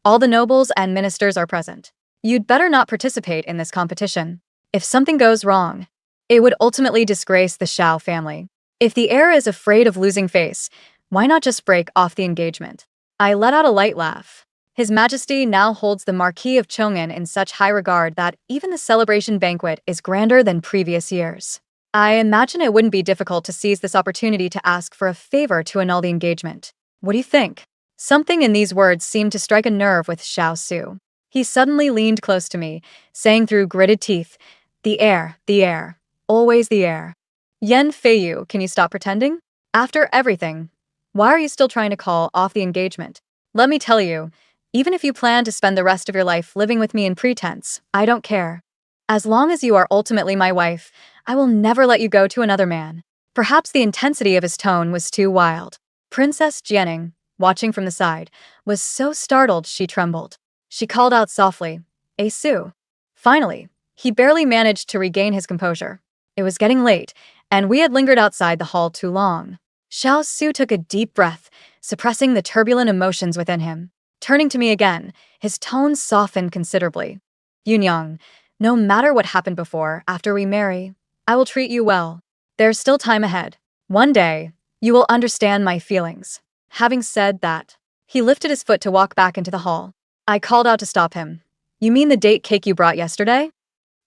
All the nobles and ministers are present. You'd better not participate in this competition. If something goes wrong, it would ultimately disgrace the Xiao family. If the heir is afraid of losing face, why not just break off the engagement? I let out a light laugh. His Majesty now holds the Marquis of Chong'an in such high regard that even the celebration banquet is grander than previous years. I imagine it wouldn't be difficult to seize this opportunity to ask for a favor to annul the engagement. What do you think? Something in these words seemed to strike a nerve with Xiao Su. He suddenly leaned close to me, saying through gritted teeth, the heir, always the heir. Yen Feiyu, can you stop pretending? After everything, why are you still trying to call off the engagement? Let me tell you, even if you plan to spend the rest of your life living with me in pretense, I don't care. As long as you are ultimately my wife, I will never let you go to another man. Perhaps the intensity of his tone was too wild. Princess Jianing, watching from the side, was so startled she trembled. She called out softly, Su. Finally, he barely managed to regain his composure. It was getting late, and we had lingered outside the hall too long. Xiao Su took a deep breath, suppressing the turbulent emotions within him. Turning to me again, his tone softened considerably. Yunyang, no matter what happened before, after we marry, I will treat you well. There's still time ahead. One day, you will understand my feelings. Having said that, he lifted his foot to walk back into the hall. I called out to stop him. You mean the date cake you brought yesterday?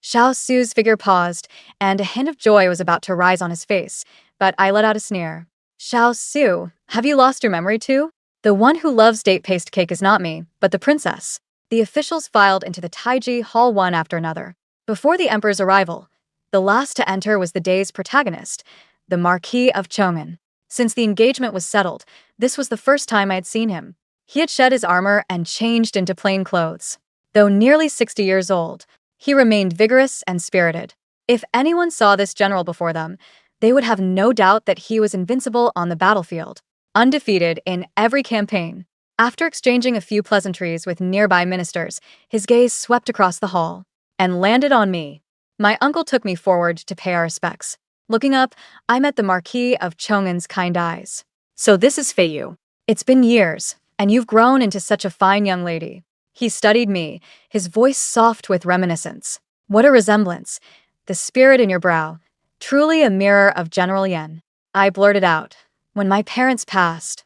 Xiao Su's figure paused, and a hint of joy was about to rise on his face, but I let out a sneer. Xiao Su, have you lost your memory too? The one who loves date paste cake is not me, but the princess. The officials filed into the Taiji Hall one after another. Before the emperor's arrival, the last to enter was the day's protagonist, the Marquis of Chong'an. Since the engagement was settled, this was the first time I had seen him. He had shed his armor and changed into plain clothes. Though nearly 60 years old, he remained vigorous and spirited. If anyone saw this general before them, they would have no doubt that he was invincible on the battlefield, undefeated in every campaign. After exchanging a few pleasantries with nearby ministers, his gaze swept across the hall and landed on me. My uncle took me forward to pay our respects. Looking up, I met the Marquis of Chong'an's kind eyes. "So this is Feiyu. It's been years, and you've grown into such a fine young lady." He studied me, his voice soft with reminiscence. "What a resemblance. The spirit in your brow. Truly a mirror of General Yen." I blurted out. "When my parents passed."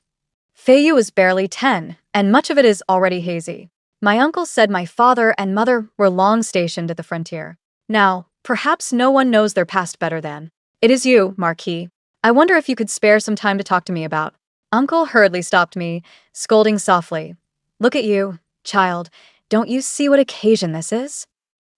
Feiyu was barely 10, and much of it is already hazy. My uncle said my father and mother were long stationed at the frontier. Now, perhaps no one knows their past better than. "It is you, Marquis. I wonder if you could spare some time to talk to me about." Uncle hurriedly stopped me, scolding softly. "Look at you, child. Don't you see what occasion this is?"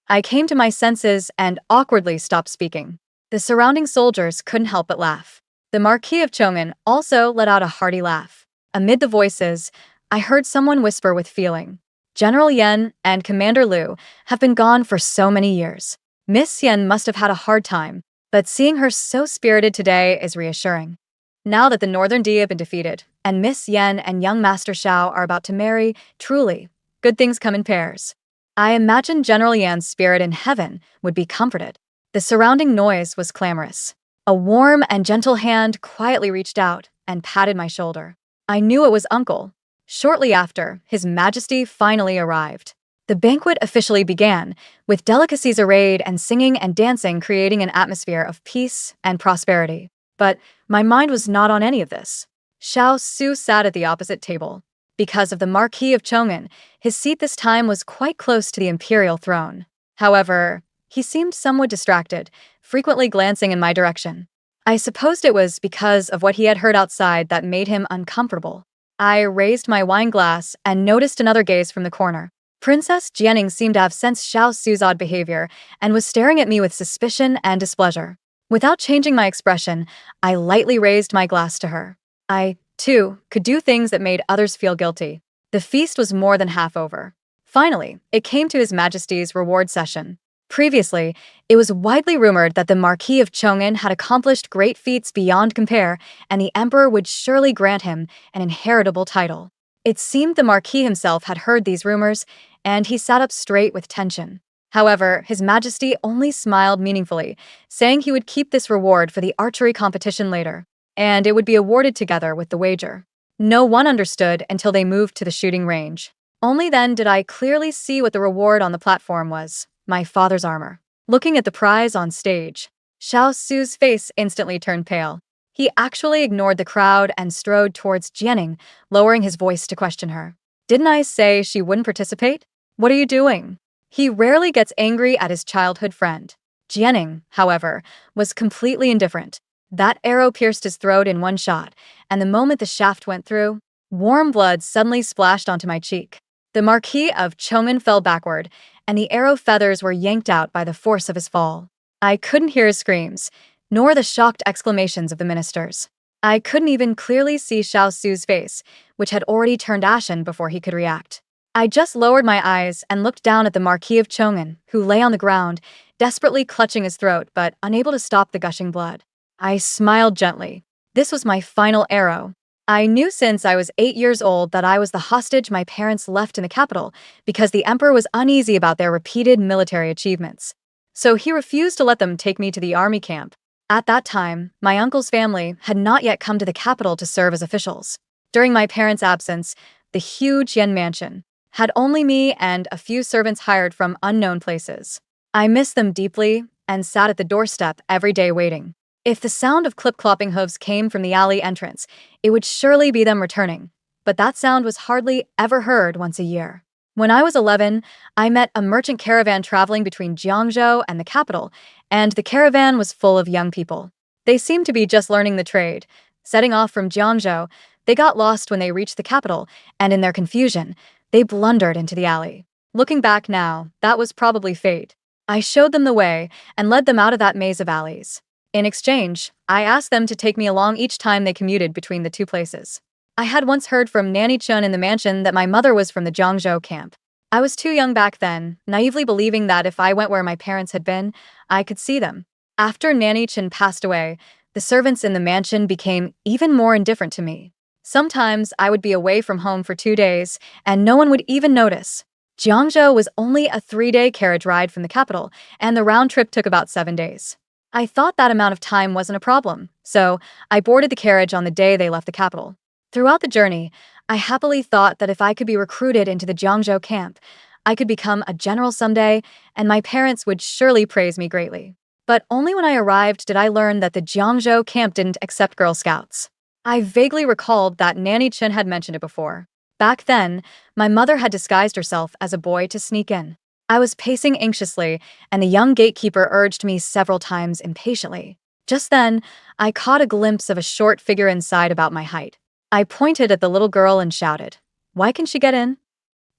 I came to my senses and awkwardly stopped speaking. The surrounding soldiers couldn't help but laugh. The Marquis of Chong'an also let out a hearty laugh. Amid the voices, I heard someone whisper with feeling, "General Yen and Commander Liu have been gone for so many years. Miss Yen must have had a hard time, but seeing her so spirited today is reassuring. Now that the Northern D have been defeated, and Miss Yen and young Master Xiao are about to marry, truly, good things come in pairs." I imagined General Yan's spirit in heaven would be comforted. The surrounding noise was clamorous. A warm and gentle hand quietly reached out and patted my shoulder. I knew it was Uncle. Shortly after, His Majesty finally arrived. The banquet officially began, with delicacies arrayed and singing and dancing creating an atmosphere of peace and prosperity. But my mind was not on any of this. Xiao Su sat at the opposite table. Because of the Marquis of Chong'an, his seat this time was quite close to the imperial throne. However, he seemed somewhat distracted, frequently glancing in my direction. I supposed it was because of what he had heard outside that made him uncomfortable. I raised my wine glass and noticed another gaze from the corner. Princess Jianing seemed to have sensed Xiao Su's odd behavior and was staring at me with suspicion and displeasure. Without changing my expression, I lightly raised my glass to her. I, too, could do things that made others feel guilty. The feast was more than half over. Finally, it came to His Majesty's reward session. Previously, it was widely rumored that the Marquis of Chong'an had accomplished great feats beyond compare, and the Emperor would surely grant him an inheritable title. It seemed the Marquis himself had heard these rumors, and he sat up straight with tension. However, His Majesty only smiled meaningfully, saying he would keep this reward for the archery competition later, and it would be awarded together with the wager. No one understood until they moved to the shooting range. Only then did I clearly see what the reward on the platform was: my father's armor. Looking at the prize on stage, Xiao Su's face instantly turned pale. He actually ignored the crowd and strode towards Jianing, lowering his voice to question her. "Didn't I say she wouldn't participate? What are you doing?" He rarely gets angry at his childhood friend. Jianing, however, was completely indifferent. That arrow pierced his throat in one shot, and the moment the shaft went through, warm blood suddenly splashed onto my cheek. The Marquis of Chong'an fell backward, and the arrow feathers were yanked out by the force of his fall. I couldn't hear his screams, nor the shocked exclamations of the ministers. I couldn't even clearly see Xiao Su's face, which had already turned ashen before he could react. I just lowered my eyes and looked down at the Marquis of Chong'an, who lay on the ground, desperately clutching his throat but unable to stop the gushing blood. I smiled gently. This was my final arrow. I knew since I was 8 years old that I was the hostage my parents left in the capital because the emperor was uneasy about their repeated military achievements. So he refused to let them take me to the army camp. At that time, my uncle's family had not yet come to the capital to serve as officials. During my parents' absence, the huge Yen mansion had only me and a few servants hired from unknown places. I missed them deeply and sat at the doorstep every day waiting. If the sound of clip-clopping hooves came from the alley entrance, it would surely be them returning. But that sound was hardly ever heard once a year. When I was 11, I met a merchant caravan traveling between Jiangzhou and the capital, and the caravan was full of young people. They seemed to be just learning the trade. Setting off from Jiangzhou, they got lost when they reached the capital, and in their confusion, they blundered into the alley. Looking back now, that was probably fate. I showed them the way and led them out of that maze of alleys. In exchange, I asked them to take me along each time they commuted between the two places. I had once heard from Nanny Chun in the mansion that my mother was from the Jiangzhou camp. I was too young back then, naively believing that if I went where my parents had been, I could see them. After Nanny Chun passed away, the servants in the mansion became even more indifferent to me. Sometimes I would be away from home for 2 days, and no one would even notice. Jiangzhou was only a 3-day carriage ride from the capital, and the round trip took about 7 days. I thought that amount of time wasn't a problem, so I boarded the carriage on the day they left the capital. Throughout the journey, I happily thought that if I could be recruited into the Jiangzhou camp, I could become a general someday, and my parents would surely praise me greatly. But only when I arrived did I learn that the Jiangzhou camp didn't accept Girl Scouts. I vaguely recalled that Nanny Chin had mentioned it before. Back then, my mother had disguised herself as a boy to sneak in. I was pacing anxiously, and the young gatekeeper urged me several times impatiently. Just then, I caught a glimpse of a short figure inside about my height. I pointed at the little girl and shouted, "Why can she get in?"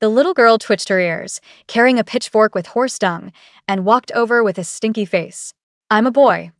The little girl twitched her ears, carrying a pitchfork with horse dung, and walked over with a stinky face. "I'm a boy."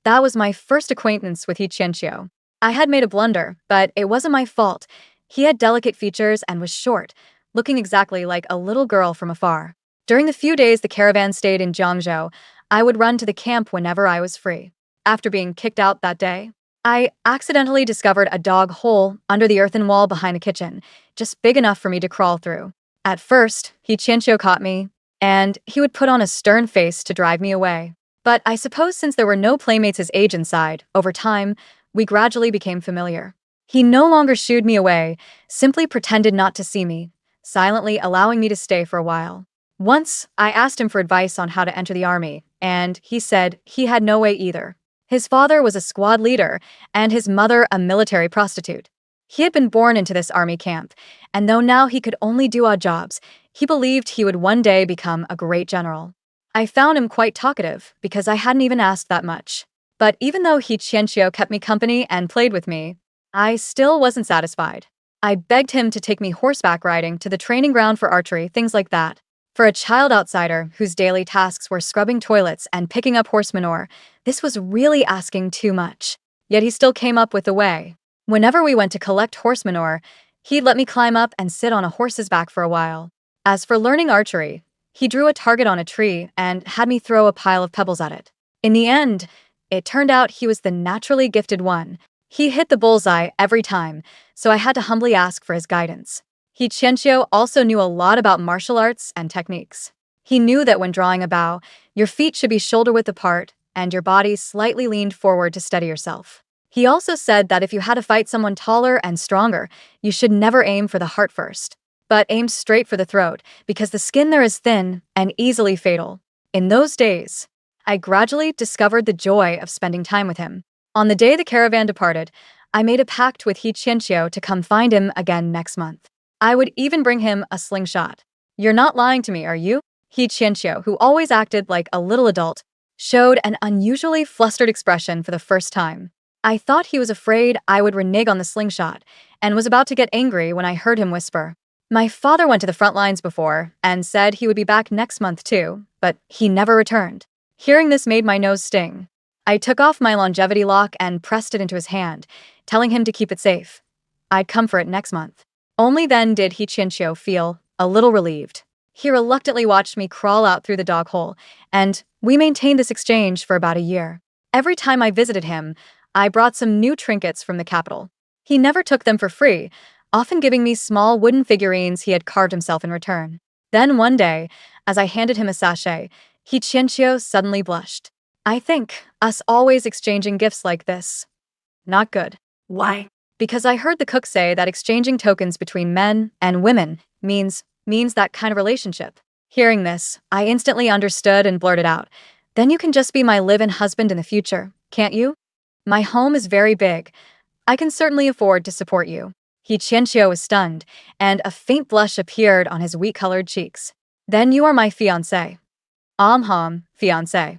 That was my first acquaintance with He Qianqiu. I had made a blunder, but it wasn't my fault. He had delicate features and was short, looking exactly like a little girl from afar. During the few days the caravan stayed in Jiangzhou, I would run to the camp whenever I was free. After being kicked out that day, I accidentally discovered a dog hole under the earthen wall behind the kitchen, just big enough for me to crawl through. At first, He Qianqiu caught me, and he would put on a stern face to drive me away. But I suppose since there were no playmates his age inside, over time, we gradually became familiar. He no longer shooed me away, simply pretended not to see me, silently allowing me to stay for a while. Once, I asked him for advice on how to enter the army, and he said he had no way either. His father was a squad leader, and his mother a military prostitute. He had been born into this army camp, and though now he could only do odd jobs, he believed he would one day become a great general. I found him quite talkative, because I hadn't even asked that much. But even though He Qianqiu kept me company and played with me, I still wasn't satisfied. I begged him to take me horseback riding to the training ground for archery, things like that. For a child outsider whose daily tasks were scrubbing toilets and picking up horse manure, this was really asking too much. Yet he still came up with a way. Whenever we went to collect horse manure, he'd let me climb up and sit on a horse's back for a while. As for learning archery, he drew a target on a tree and had me throw a pile of pebbles at it. In the end, it turned out he was the naturally gifted one. He hit the bullseye every time, so I had to humbly ask for his guidance. He Qianqiu also knew a lot about martial arts and techniques. He knew that when drawing a bow, your feet should be shoulder-width apart and your body slightly leaned forward to steady yourself. He also said that if you had to fight someone taller and stronger, you should never aim for the heart first, but aim straight for the throat, because the skin there is thin and easily fatal. In those days, I gradually discovered the joy of spending time with him. On the day the caravan departed, I made a pact with He Qianqiu to come find him again next month. I would even bring him a slingshot. "You're not lying to me, are you?" He Qianqiu, who always acted like a little adult, showed an unusually flustered expression for the first time. I thought he was afraid I would renege on the slingshot, and was about to get angry when I heard him whisper, "My father went to the front lines before, and said he would be back next month too, but he never returned." Hearing this made my nose sting. I took off my longevity lock and pressed it into his hand, telling him to keep it safe. I'd come for it next month. Only then did He Qianqiu feel a little relieved. He reluctantly watched me crawl out through the dog hole, and we maintained this exchange for about a year. Every time I visited him, I brought some new trinkets from the capital. He never took them for free, often giving me small wooden figurines he had carved himself in return. Then one day, as I handed him a sachet, He Qianqiu suddenly blushed. "I think us always exchanging gifts like this. Not good." Why? "Because I heard the cook say that exchanging tokens between men and women means that kind of relationship." Hearing this, I instantly understood and blurted out, "Then you can just be my live-in husband in the future, can't you? My home is very big. I can certainly afford to support you." He Qianqiu was stunned, and a faint blush appeared on his wheat-colored cheeks. "Then you are my fiancé." Fiancé.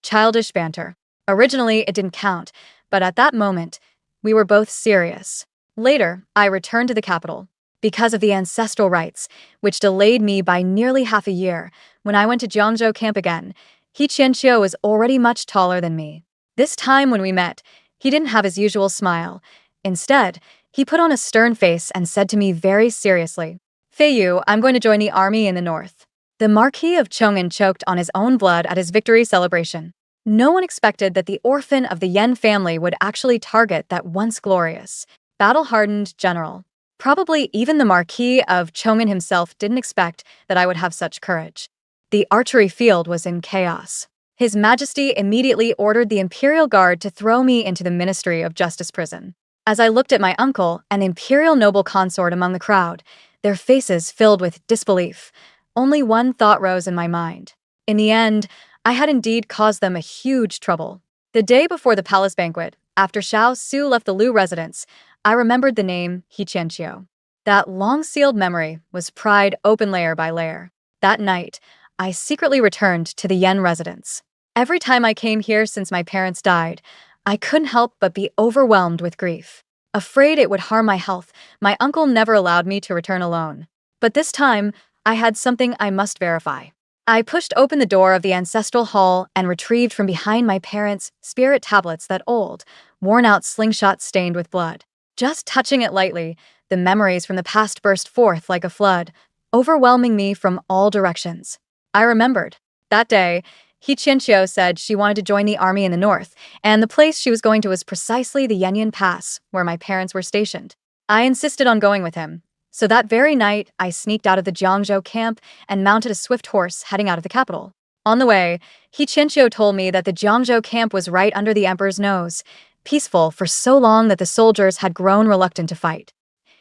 Childish banter. Originally, it didn't count, but at that moment, we were both serious. Later, I returned to the capital. because of the ancestral rites, which delayed me by nearly half a year. When I went to Jiangzhou camp again, He Qianqiu was already much taller than me. This time when we met, he didn't have his usual smile. Instead, he put on a stern face and said to me very seriously, "Fei Yu, I'm going to join the army in the north." The Marquis of Chong'an choked on his own blood at his victory celebration. No one expected that the orphan of the Yan family would actually target that once glorious, battle-hardened general. Probably even the Marquis of Chong'an himself didn't expect that I would have such courage. The archery field was in chaos. His Majesty immediately ordered the Imperial Guard to throw me into the Ministry of Justice prison. As I looked at my uncle, an imperial noble consort among the crowd, their faces filled with disbelief, only one thought rose in my mind. In the end, I had indeed caused them a huge trouble. The day before the palace banquet, after Xiao Su left the Lu residence, I remembered the name He Qianqiu. That long-sealed memory was pried open layer by layer. That night, I secretly returned to the Yen residence. Every time I came here since my parents died, I couldn't help but be overwhelmed with grief. Afraid it would harm my health, my uncle never allowed me to return alone. But this time, I had something I must verify. I pushed open the door of the ancestral hall and retrieved from behind my parents' spirit tablets that old, worn-out slingshot stained with blood. Just touching it lightly, the memories from the past burst forth like a flood, overwhelming me from all directions. I remembered. That day, He Qianqiu said she wanted to join the army in the north, and the place she was going to was precisely the Yanyan Pass, where my parents were stationed. I insisted on going with him. So that very night, I sneaked out of the Jiangzhou camp and mounted a swift horse heading out of the capital. On the way, He Qianqiu told me that the Jiangzhou camp was right under the emperor's nose, peaceful for so long that the soldiers had grown reluctant to fight.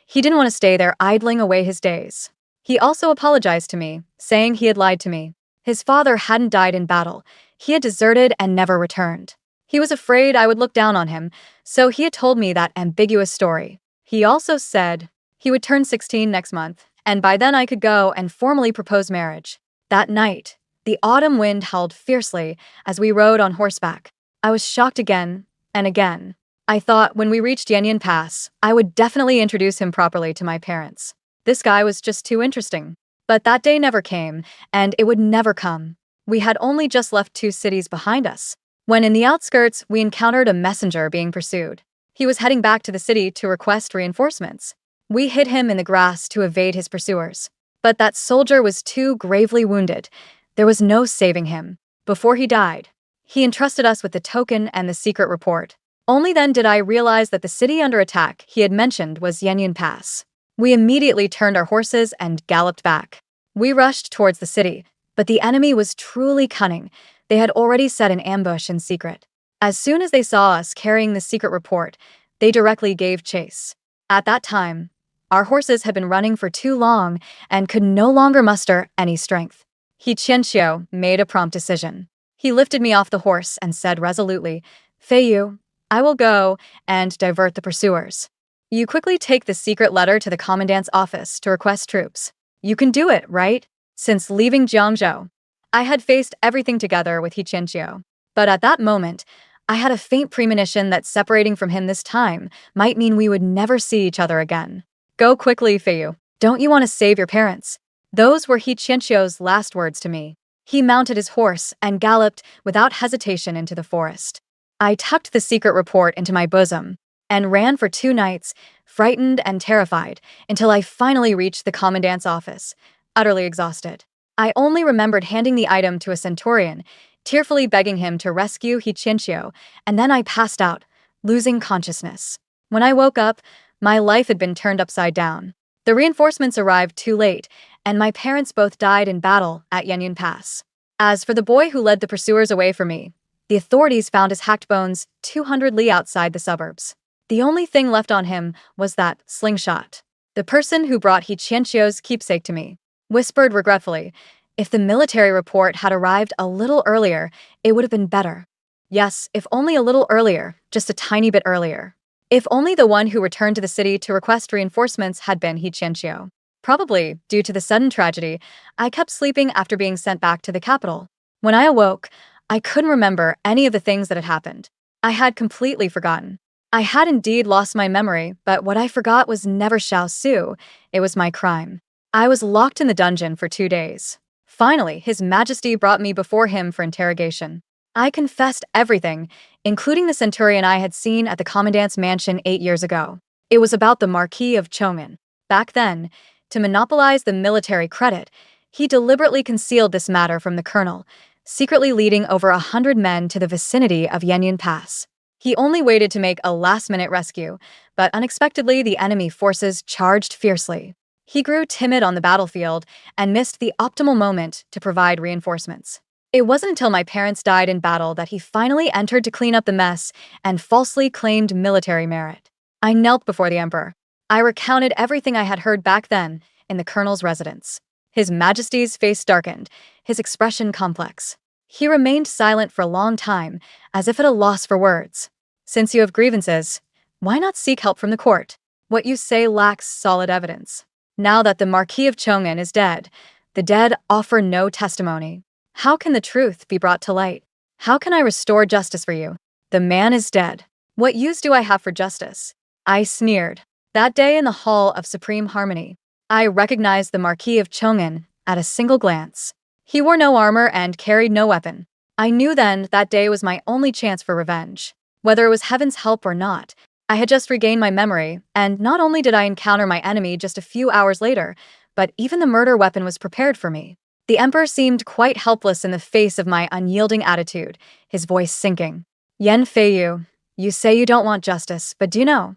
He didn't want to stay there idling away his days. He also apologized to me, saying he had lied to me. His father hadn't died in battle. He had deserted and never returned. He was afraid I would look down on him, so he had told me that ambiguous story. He also said he would turn 16 next month, and by then I could go and formally propose marriage. That night, the autumn wind howled fiercely as we rode on horseback. I was shocked again and again. I thought when we reached Yanyan Pass, I would definitely introduce him properly to my parents. This guy was just too interesting. But that day never came, and it would never come. We had only just left 2 cities behind us, when in the outskirts we encountered a messenger being pursued. He was heading back to the city to request reinforcements. We hid him in the grass to evade his pursuers. But that soldier was too gravely wounded. There was no saving him. Before he died, he entrusted us with the token and the secret report. Only then did I realize that the city under attack he had mentioned was Yanyan Pass. We immediately turned our horses and galloped back. We rushed towards the city, but the enemy was truly cunning. They had already set an ambush in secret. As soon as they saw us carrying the secret report, they directly gave chase. At that time, our horses had been running for too long and could no longer muster any strength. He Qianqiu made a prompt decision. He lifted me off the horse and said resolutely, "Fei Yu, I will go and divert the pursuers. You quickly take the secret letter to the commandant's office to request troops. You can do it, right?" Since leaving Jiangzhou, I had faced everything together with He Qianqiu. But at that moment, I had a faint premonition that separating from him this time might mean we would never see each other again. "Go quickly, Fei Yu. Don't you want to save your parents?" Those were He Qianqiu's last words to me. He mounted his horse and galloped without hesitation into the forest. I tucked the secret report into my bosom and ran for 2 nights, frightened and terrified, until I finally reached the commandant's office, utterly exhausted. I only remembered handing the item to a centurion, tearfully begging him to rescue He Qianqiu, and then I passed out, losing consciousness. When I woke up, my life had been turned upside down. The reinforcements arrived too late, and my parents both died in battle at Yanyan Pass. As for the boy who led the pursuers away from me, the authorities found his hacked bones 200 li outside the suburbs. The only thing left on him was that slingshot. The person who brought He Qianqiu's keepsake to me whispered regretfully, "If the military report had arrived a little earlier, it would have been better." Yes, if only a little earlier, just a tiny bit earlier. If only the one who returned to the city to request reinforcements had been He Qianqiu. Probably, due to the sudden tragedy, I kept sleeping after being sent back to the capital. When I awoke, I couldn't remember any of the things that had happened. I had completely forgotten. I had indeed lost my memory, but what I forgot was never Xiao Su. It was my crime. I was locked in the dungeon for 2 days. Finally, His Majesty brought me before him for interrogation. I confessed everything, including the centurion I had seen at the commandant's mansion 8 years ago. It was about the Marquis of Chong'an. Back then, to monopolize the military credit, he deliberately concealed this matter from the colonel, secretly leading over 100 men to the vicinity of Yanyan Pass. He only waited to make a last-minute rescue, but unexpectedly the enemy forces charged fiercely. He grew timid on the battlefield and missed the optimal moment to provide reinforcements. It wasn't until my parents died in battle that he finally entered to clean up the mess and falsely claimed military merit. I knelt before the emperor. I recounted everything I had heard back then in the colonel's residence. His Majesty's face darkened, his expression complex. He remained silent for a long time, as if at a loss for words. Since you have grievances, why not seek help from the court? What you say lacks solid evidence. Now that the Marquis of Chong'an is dead, the dead offer no testimony. How can the truth be brought to light? How can I restore justice for you? The man is dead. What use do I have for justice? I sneered. That day in the Hall of Supreme Harmony, I recognized the Marquis of Chong'an at a single glance. He wore no armor and carried no weapon. I knew then that day was my only chance for revenge. Whether it was heaven's help or not, I had just regained my memory, and not only did I encounter my enemy just a few hours later, but even the murder weapon was prepared for me. The emperor seemed quite helpless in the face of my unyielding attitude, his voice sinking. Yan Feiyu, you say you don't want justice, but do you know?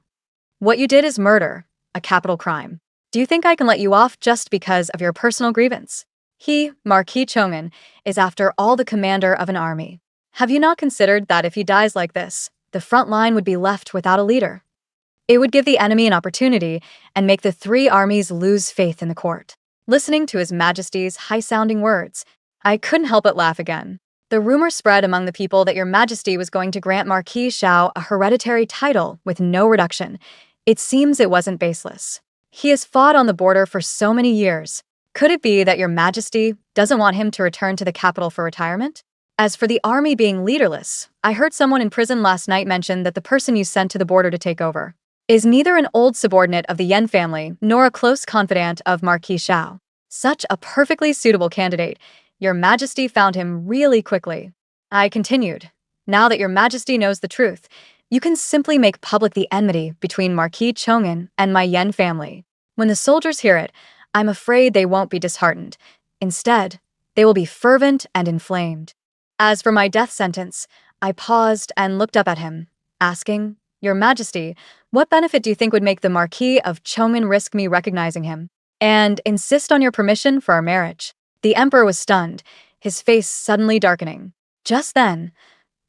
What you did is murder, a capital crime. Do you think I can let you off just because of your personal grievance? He, Marquis Chong'an, is after all the commander of an army. Have you not considered that if he dies like this, the front line would be left without a leader? It would give the enemy an opportunity and make the three armies lose faith in the court. Listening to His Majesty's high-sounding words, I couldn't help but laugh again. The rumor spread among the people that Your Majesty was going to grant Marquis Xiao a hereditary title with no reduction. It seems it wasn't baseless. He has fought on the border for so many years. Could it be that Your Majesty doesn't want him to return to the capital for retirement? As for the army being leaderless, I heard someone in prison last night mention that the person you sent to the border to take over is neither an old subordinate of the Yen family nor a close confidant of Marquis Xiao. Such a perfectly suitable candidate. Your Majesty found him really quickly. I continued. Now that Your Majesty knows the truth, you can simply make public the enmity between Marquis Chong'an and my Yen family. When the soldiers hear it, I'm afraid they won't be disheartened. Instead, they will be fervent and inflamed. As for my death sentence, I paused and looked up at him, asking, Your Majesty, what benefit do you think would make the Marquis of Chong'an risk me recognizing him and insist on your permission for our marriage? The emperor was stunned, his face suddenly darkening. Just then,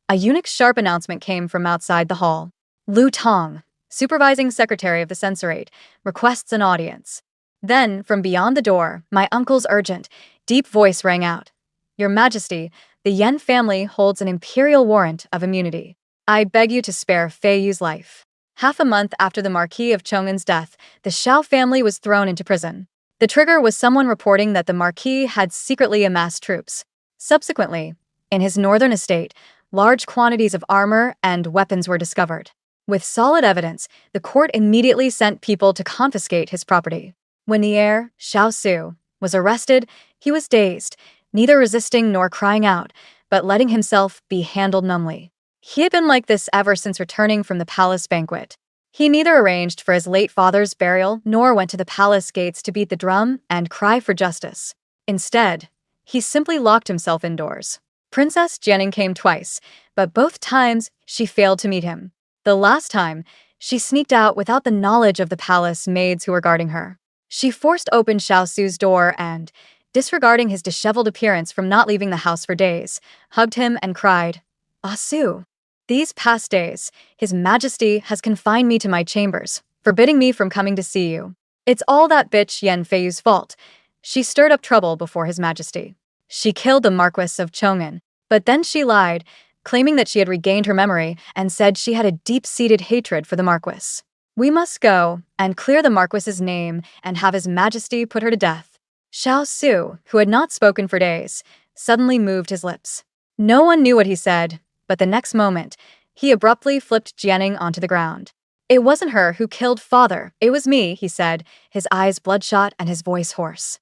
a eunuch's sharp announcement came from outside the hall. Lu Tong, supervising secretary of the censorate, requests an audience. Then, from beyond the door, my uncle's urgent, deep voice rang out. Your Majesty, the Yen family holds an imperial warrant of immunity. I beg you to spare Feiyu's life. Half a month after the Marquis of Chong'an's death, the Xiao family was thrown into prison. The trigger was someone reporting that the Marquis had secretly amassed troops. Subsequently, in his northern estate, large quantities of armor and weapons were discovered. With solid evidence, the court immediately sent people to confiscate his property. When the heir, Xiao Su, was arrested, he was dazed, neither resisting nor crying out, but letting himself be handled numbly. He had been like this ever since returning from the palace banquet. He neither arranged for his late father's burial nor went to the palace gates to beat the drum and cry for justice. Instead, he simply locked himself indoors. Princess Jianing came twice, but both times she failed to meet him. The last time, she sneaked out without the knowledge of the palace maids who were guarding her. She forced open Xiao Su's door and, disregarding his disheveled appearance from not leaving the house for days, hugged him and cried, Ah Su. These past days, His Majesty has confined me to my chambers, forbidding me from coming to see you. It's all that bitch Yan Feiyu's fault. She stirred up trouble before His Majesty. She killed the Marquis of Chong'an, but then she lied, claiming that she had regained her memory and said she had a deep-seated hatred for the Marquis. We must go and clear the Marquis's name and have His Majesty put her to death. Xiao Su, who had not spoken for days, suddenly moved his lips. No one knew what he said, but the next moment, He abruptly flipped Jianing onto the ground. It wasn't her who killed father, it was me, he said, his eyes bloodshot and his voice hoarse.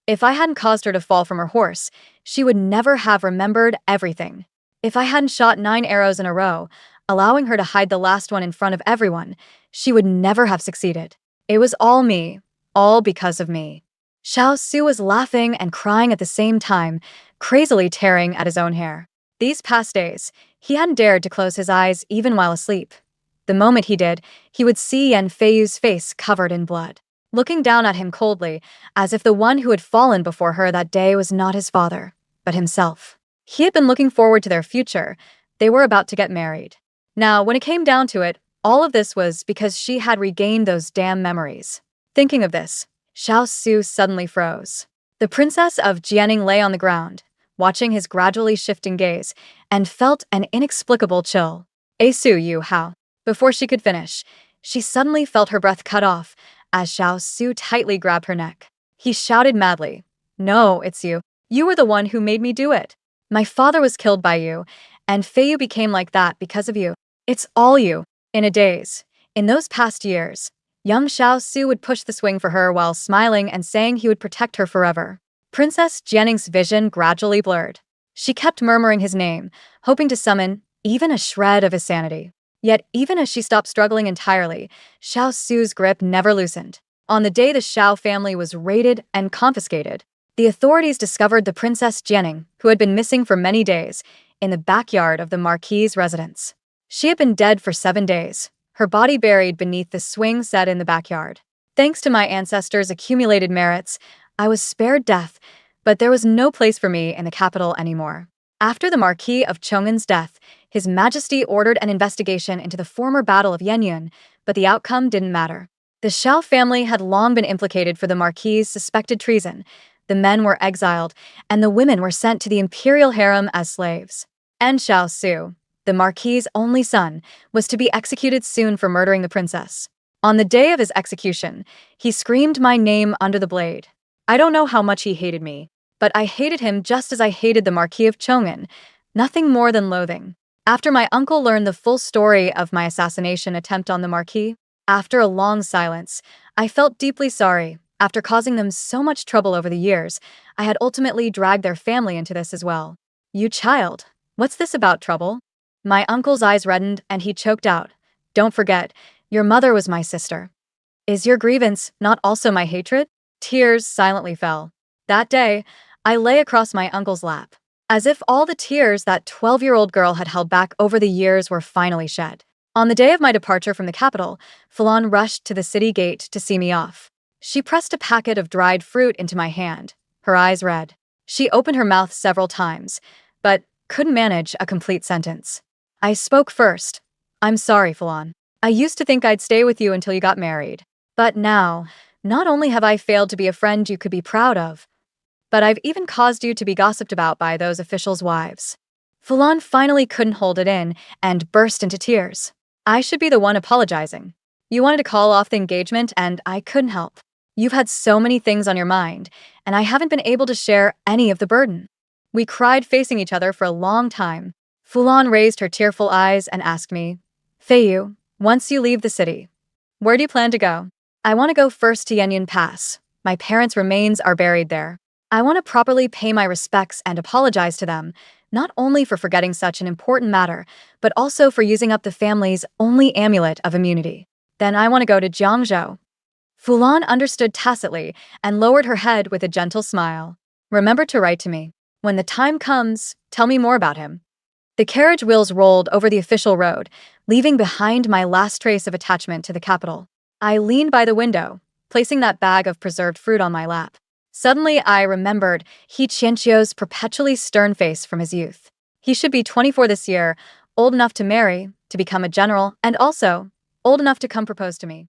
If I hadn't caused her to fall from her horse, she would never have remembered everything. If I hadn't shot 9 arrows in a row, allowing her to hide the last one in front of everyone, she would never have succeeded. It was all me, all because of me. Xiao Su was laughing and crying at the same time, crazily tearing at his own hair. These past days, he hadn't dared to close his eyes even while asleep. The moment he did, he would see Yan Feiyu's face covered in blood, looking down at him coldly, as if the one who had fallen before her that day was not his father, but himself. He had been looking forward to their future. They were about to get married. Now, when it came down to it, all of this was because she had regained those damn memories. Thinking of this, Xiao Su suddenly froze. The princess of Jianing lay on the ground, watching his gradually shifting gaze, and felt an inexplicable chill. Su Yu Hao. Before she could finish, she suddenly felt her breath cut off as Xiao Su tightly grabbed her neck. He shouted madly, "No, it's you. You were the one who made me do it. My father was killed by you, and Feiyu became like that because of you. It's all you." In a daze, in those past years, young Xiao Su would push the swing for her while smiling and saying he would protect her forever. Princess Jianing's vision gradually blurred. She kept murmuring his name, hoping to summon even a shred of his sanity. Yet even as she stopped struggling entirely, Xiao Su's grip never loosened. On the day the Xiao family was raided and confiscated, the authorities discovered the Princess Jianing, who had been missing for many days, in the backyard of the Marquis's residence. She had been dead for 7 days, her body buried beneath the swing set in the backyard. Thanks to my ancestors' accumulated merits, I was spared death, but there was no place for me in the capital anymore. After the Marquis of Chong'an's death, His Majesty ordered an investigation into the former Battle of Yenyun, but the outcome didn't matter. The Xiao family had long been implicated for the Marquis's suspected treason. The men were exiled, and the women were sent to the imperial harem as slaves. And Xiao Su, the Marquis's only son, was to be executed soon for murdering the princess. On the day of his execution, he screamed my name under the blade. I don't know how much he hated me, but I hated him just as I hated the Marquis of Chong'an, nothing more than loathing. After my uncle learned the full story of my assassination attempt on the Marquis, after a long silence, I felt deeply sorry. After causing them so much trouble over the years, I had ultimately dragged their family into this as well. You child, what's this about trouble? My uncle's eyes reddened and he choked out. Don't forget, your mother was my sister. Is your grievance not also my hatred? Tears silently fell. That day, I lay across my uncle's lap, as if all the tears that 12-year-old girl had held back over the years were finally shed. On the day of my departure from the capital, Falon rushed to the city gate to see me off. She pressed a packet of dried fruit into my hand, her eyes red. She opened her mouth several times, but couldn't manage a complete sentence. I spoke first. I'm sorry, Falon. I used to think I'd stay with you until you got married. But now, not only have I failed to be a friend you could be proud of, but I've even caused you to be gossiped about by those officials' wives. Falon finally couldn't hold it in and burst into tears. I should be the one apologizing. You wanted to call off the engagement and I couldn't help. You've had so many things on your mind, and I haven't been able to share any of the burden. We cried facing each other for a long time. Falon raised her tearful eyes and asked me, Feiyu, once you leave the city, where do you plan to go? I want to go first to Yenyun Pass. My parents' remains are buried there. I want to properly pay my respects and apologize to them, not only for forgetting such an important matter, but also for using up the family's only amulet of immunity. Then I want to go to Jiangzhou. Falon understood tacitly and lowered her head with a gentle smile. Remember to write to me. When the time comes, tell me more about him. The carriage wheels rolled over the official road, leaving behind my last trace of attachment to the capital. I leaned by the window, placing that bag of preserved fruit on my lap. Suddenly, I remembered He Qianqiu's perpetually stern face from his youth. He should be 24 this year, old enough to marry, to become a general, and also old enough to come propose to me.